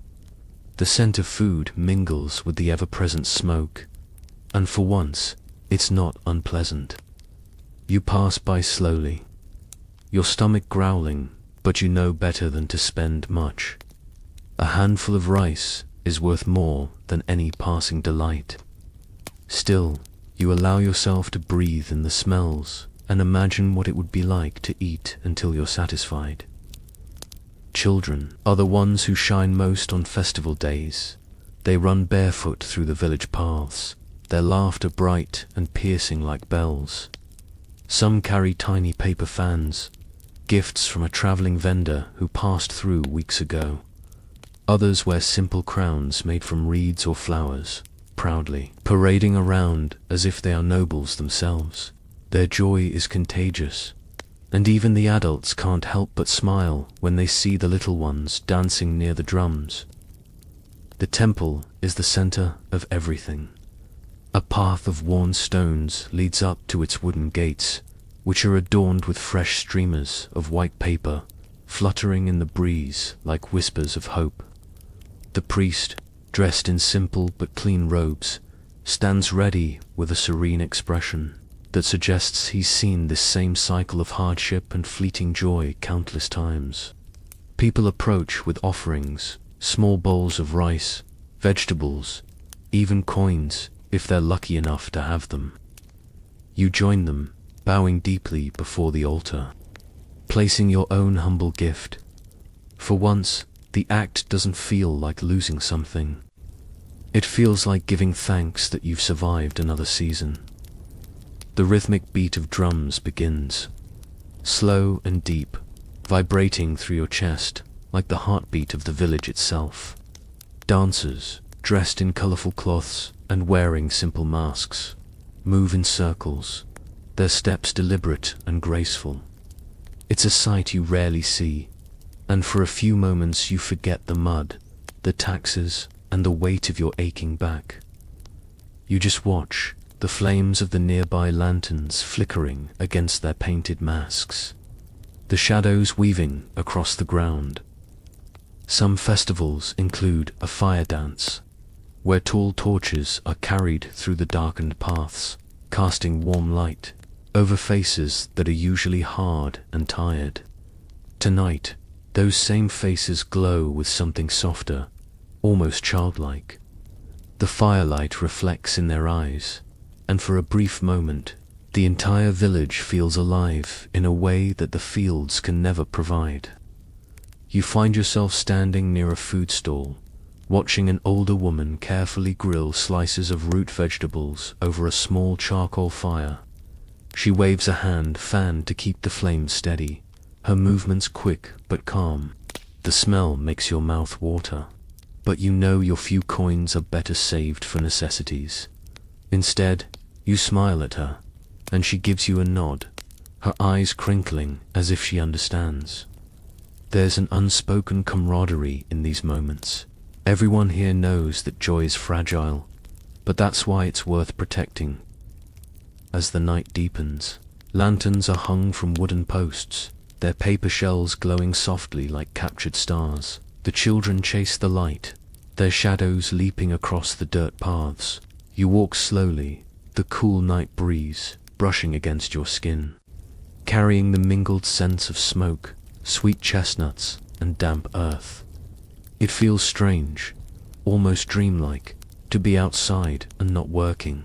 The scent of food mingles with the ever-present smoke, and for once, it's not unpleasant. You pass by slowly, your stomach growling, but you know better than to spend much. A handful of rice is worth more than any passing delight. Still, you allow yourself to breathe in the smells and imagine what it would be like to eat until you're satisfied. Children are the ones who shine most on festival days. They run barefoot through the village paths, their laughter bright and piercing like bells. Some carry tiny paper fans, gifts from a traveling vendor who passed through weeks ago. Others wear simple crowns made from reeds or flowers, proudly parading around as if they are nobles themselves. Their joy is contagious, and even the adults can't help but smile when they see the little ones dancing near the drums. The temple is the center of everything. A path of worn stones leads up to its wooden gates, which are adorned with fresh streamers of white paper, fluttering in the breeze like whispers of hope. The priest, dressed in simple but clean robes, stands ready with a serene expression that suggests he's seen this same cycle of hardship and fleeting joy countless times. People approach with offerings, small bowls of rice, vegetables, even coins, if they're lucky enough to have them. You join them, bowing deeply before the altar, placing your own humble gift. For once, the act doesn't feel like losing something. It feels like giving thanks that you've survived another season. The rhythmic beat of drums begins, slow and deep, vibrating through your chest like the heartbeat of the village itself. Dancers, dressed in colorful cloths and wearing simple masks, move in circles, their steps deliberate and graceful. It's a sight you rarely see, and for a few moments you forget the mud, the taxes, and the weight of your aching back. You just watch, the flames of the nearby lanterns flickering against their painted masks, the shadows weaving across the ground. Some festivals include a fire dance, where tall torches are carried through the darkened paths, casting warm light over faces that are usually hard and tired. Tonight, those same faces glow with something softer, almost childlike. The firelight reflects in their eyes, and for a brief moment, the entire village feels alive in a way that the fields can never provide. You find yourself standing near a food stall, watching an older woman carefully grill slices of root vegetables over a small charcoal fire. She waves a hand fan to keep the flames steady, her movements quick but calm. The smell makes your mouth water, but you know your few coins are better saved for necessities. Instead, you smile at her, and she gives you a nod, her eyes crinkling as if she understands. There's an unspoken camaraderie in these moments. Everyone here knows that joy is fragile, but that's why it's worth protecting. As the night deepens, lanterns are hung from wooden posts, their paper shells glowing softly like captured stars. The children chase the light, their shadows leaping across the dirt paths. You walk slowly, the cool night breeze brushing against your skin, carrying the mingled scents of smoke, sweet chestnuts, and damp earth. It feels strange, almost dreamlike, to be outside and not working.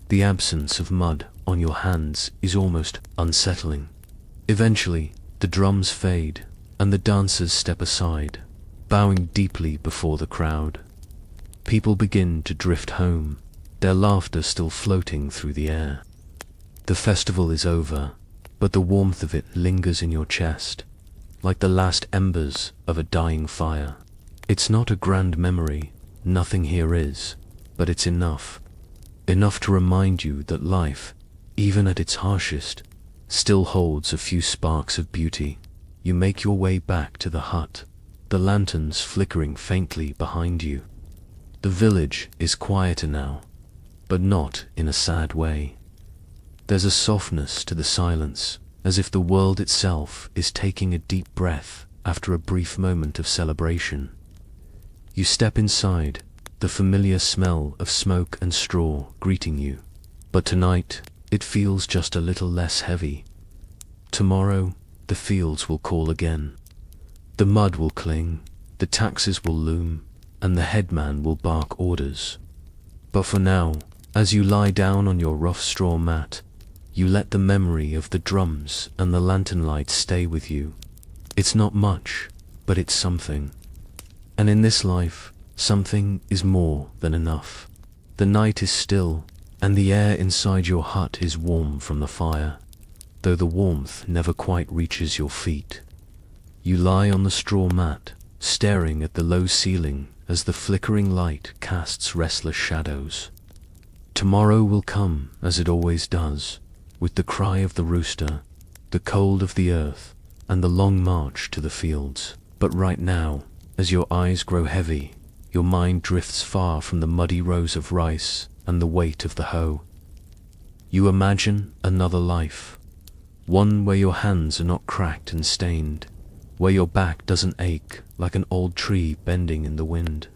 The absence of mud on your hands is almost unsettling. Eventually, the drums fade, and the dancers step aside, bowing deeply before the crowd. People begin to drift home, their laughter still floating through the air. The festival is over, but the warmth of it lingers in your chest, like the last embers of a dying fire. It's not a grand memory, nothing here is, but it's enough. Enough to remind you that life, even at its harshest, still holds a few sparks of beauty. You make your way back to the hut, the lanterns flickering faintly behind you. The village is quieter now, but not in a sad way. There's a softness to the silence, as if the world itself is taking a deep breath after a brief moment of celebration. You step inside, the familiar smell of smoke and straw greeting you. But tonight, it feels just a little less heavy. Tomorrow, the fields will call again. The mud will cling, the taxes will loom, and the headman will bark orders. But for now, as you lie down on your rough straw mat, you let the memory of the drums and the lantern lights stay with you. It's not much, but it's something. And in this life, something is more than enough. The night is still, and the air inside your hut is warm from the fire, though the warmth never quite reaches your feet. You lie on the straw mat, staring at the low ceiling as the flickering light casts restless shadows. Tomorrow will come as it always does, with the cry of the rooster, the cold of the earth, and the long march to the fields. But right now, as your eyes grow heavy, your mind drifts far from the muddy rows of rice and the weight of the hoe. You imagine another life, one where your hands are not cracked and stained, where your back doesn't ache like an old tree bending in the wind.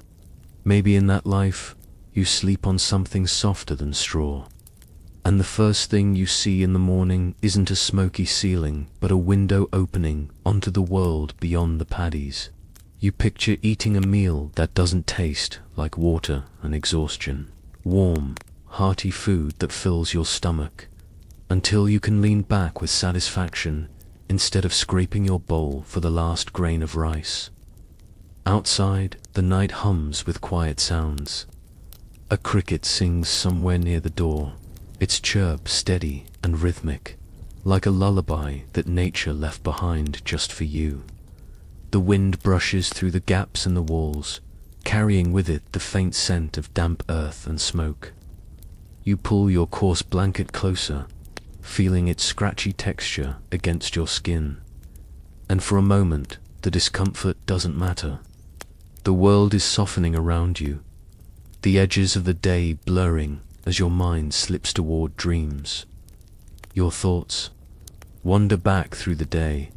Maybe in that life, you sleep on something softer than straw, and the first thing you see in the morning isn't a smoky ceiling, but a window opening onto the world beyond the paddies. You picture eating a meal that doesn't taste like water and exhaustion, warm, hearty food that fills your stomach, until you can lean back with satisfaction instead of scraping your bowl for the last grain of rice. Outside, the night hums with quiet sounds. A cricket sings somewhere near the door, its chirp steady and rhythmic, like a lullaby that nature left behind just for you. The wind brushes through the gaps in the walls, carrying with it the faint scent of damp earth and smoke. You pull your coarse blanket closer, feeling its scratchy texture against your skin. And for a moment, the discomfort doesn't matter. The world is softening around you, the edges of the day blurring as your mind slips toward dreams. Your thoughts wander back through the day,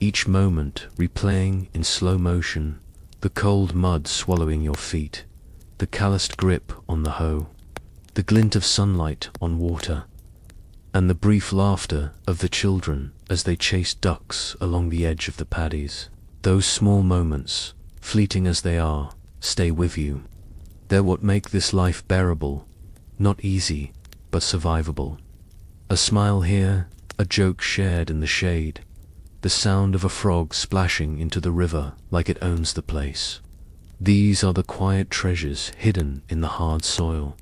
each moment replaying in slow motion, the cold mud swallowing your feet, the calloused grip on the hoe, the glint of sunlight on water, and the brief laughter of the children as they chase ducks along the edge of the paddies. Those small moments, fleeting as they are, stay with you. They're what make this life bearable, not easy, but survivable. A smile here, a joke shared in the shade, the sound of a frog splashing into the river like it owns the place. These are the quiet treasures hidden in the hard soil.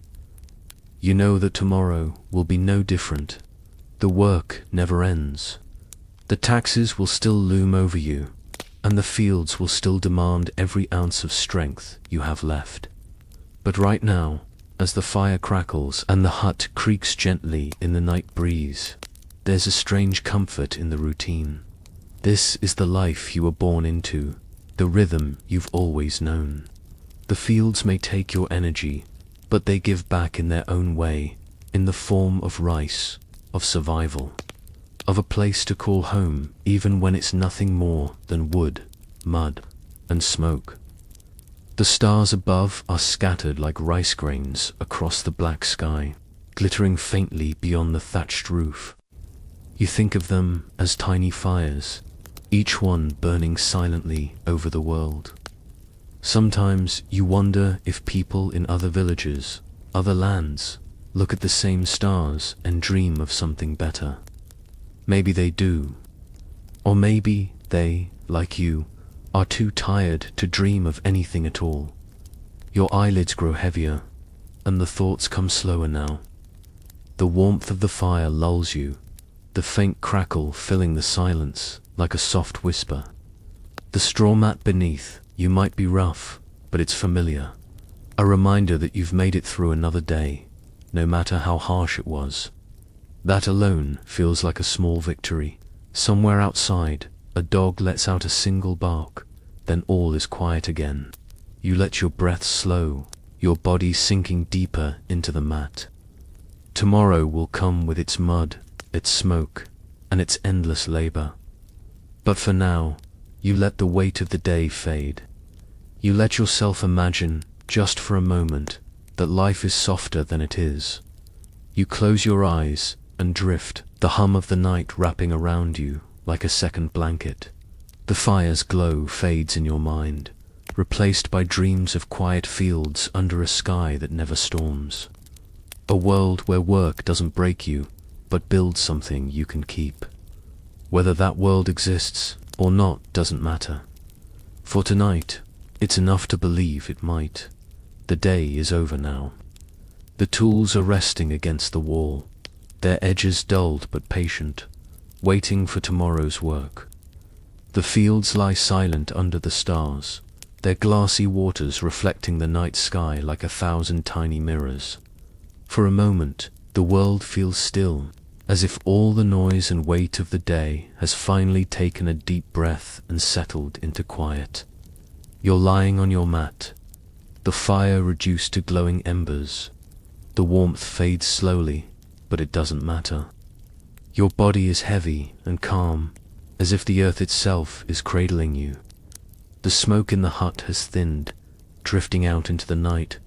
You know that tomorrow will be no different. The work never ends. The taxes will still loom over you, and the fields will still demand every ounce of strength you have left. But right now, as the fire crackles and the hut creaks gently in the night breeze, there's a strange comfort in the routine. This is the life you were born into, the rhythm you've always known. The fields may take your energy, but they give back in their own way, in the form of rice, of survival. of a place to call home even when it's nothing more than wood, mud, and smoke. The stars above are scattered like rice grains across the black sky, glittering faintly beyond the thatched roof. You think of them as tiny fires, each one burning silently over the world. Sometimes you wonder if people in other villages, other lands, look at the same stars and dream of something better. Maybe they do. Or maybe they, like you, are too tired to dream of anything at all. Your eyelids grow heavier, and the thoughts come slower now. The warmth of the fire lulls you, the faint crackle filling the silence like a soft whisper. The straw mat beneath you might be rough, but it's familiar. A reminder that you've made it through another day, no matter how harsh it was. That alone feels like a small victory. Somewhere outside, a dog lets out a single bark, then all is quiet again. You let your breath slow, your body sinking deeper into the mat. Tomorrow will come with its mud, its smoke, and its endless labor. But for now, you let the weight of the day fade. You let yourself imagine, just for a moment, that life is softer than it is. You close your eyes and drift, the hum of the night wrapping around you like a second blanket. The fire's glow fades in your mind, replaced by dreams of quiet fields under a sky that never storms. A world where work doesn't break you, but builds something you can keep. Whether that world exists or not doesn't matter. For tonight, it's enough to believe it might. The day is over now. The tools are resting against the wall, their edges dulled but patient, waiting for tomorrow's work. The fields lie silent under the stars, their glassy waters reflecting the night sky like 1,000 tiny mirrors. For a moment, the world feels still, as if all the noise and weight of the day has finally taken a deep breath and settled into quiet. You're lying on your mat, the fire reduced to glowing embers. The warmth fades slowly, but it doesn't matter. Your body is heavy and calm, as if the earth itself is cradling you. The smoke in the hut has thinned, drifting out into the night,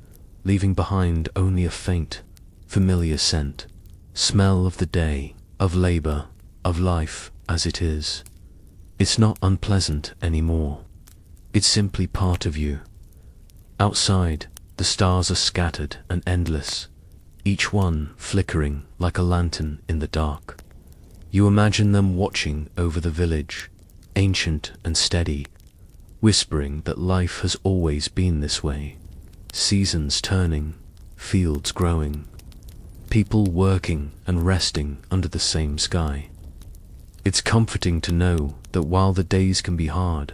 leaving behind only a faint, familiar scent. Smell of the day, of labor, of life as it is. It's not unpleasant anymore. It's simply part of you. Outside, the stars are scattered and endless, each one flickering like a lantern in the dark. You imagine them watching over the village, ancient and steady, whispering that life has always been this way. Seasons turning, fields growing, people working and resting under the same sky. It's comforting to know that while the days can be hard,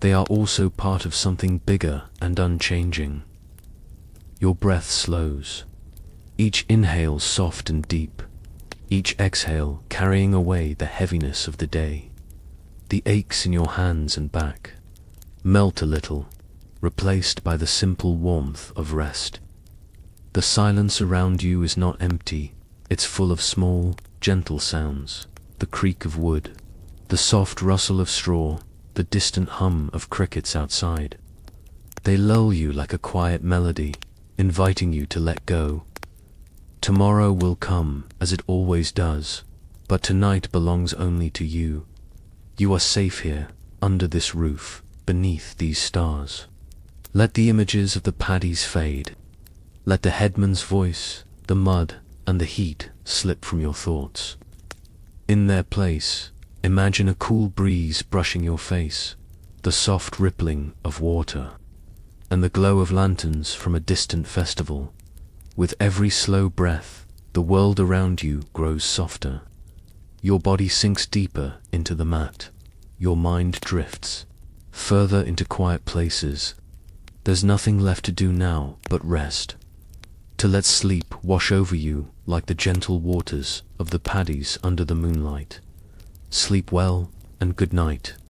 they are also part of something bigger and unchanging. Your breath slows, each inhale soft and deep, each exhale carrying away the heaviness of the day. The aches in your hands and back melt a little, replaced by the simple warmth of rest. The silence around you is not empty, it's full of small, gentle sounds. The creak of wood, the soft rustle of straw, the distant hum of crickets outside. They lull you like a quiet melody, inviting you to let go. Tomorrow will come, as it always does, but tonight belongs only to you. You are safe here, under this roof, beneath these stars. Let the images of the paddies fade. Let the headman's voice, the mud, and the heat slip from your thoughts. In their place, imagine a cool breeze brushing your face, the soft rippling of water, and the glow of lanterns from a distant festival. With every slow breath, the world around you grows softer. Your body sinks deeper into the mat. Your mind drifts further into quiet places. There's nothing left to do now but rest. To let sleep wash over you like the gentle waters of the paddies under the moonlight. Sleep well and good night.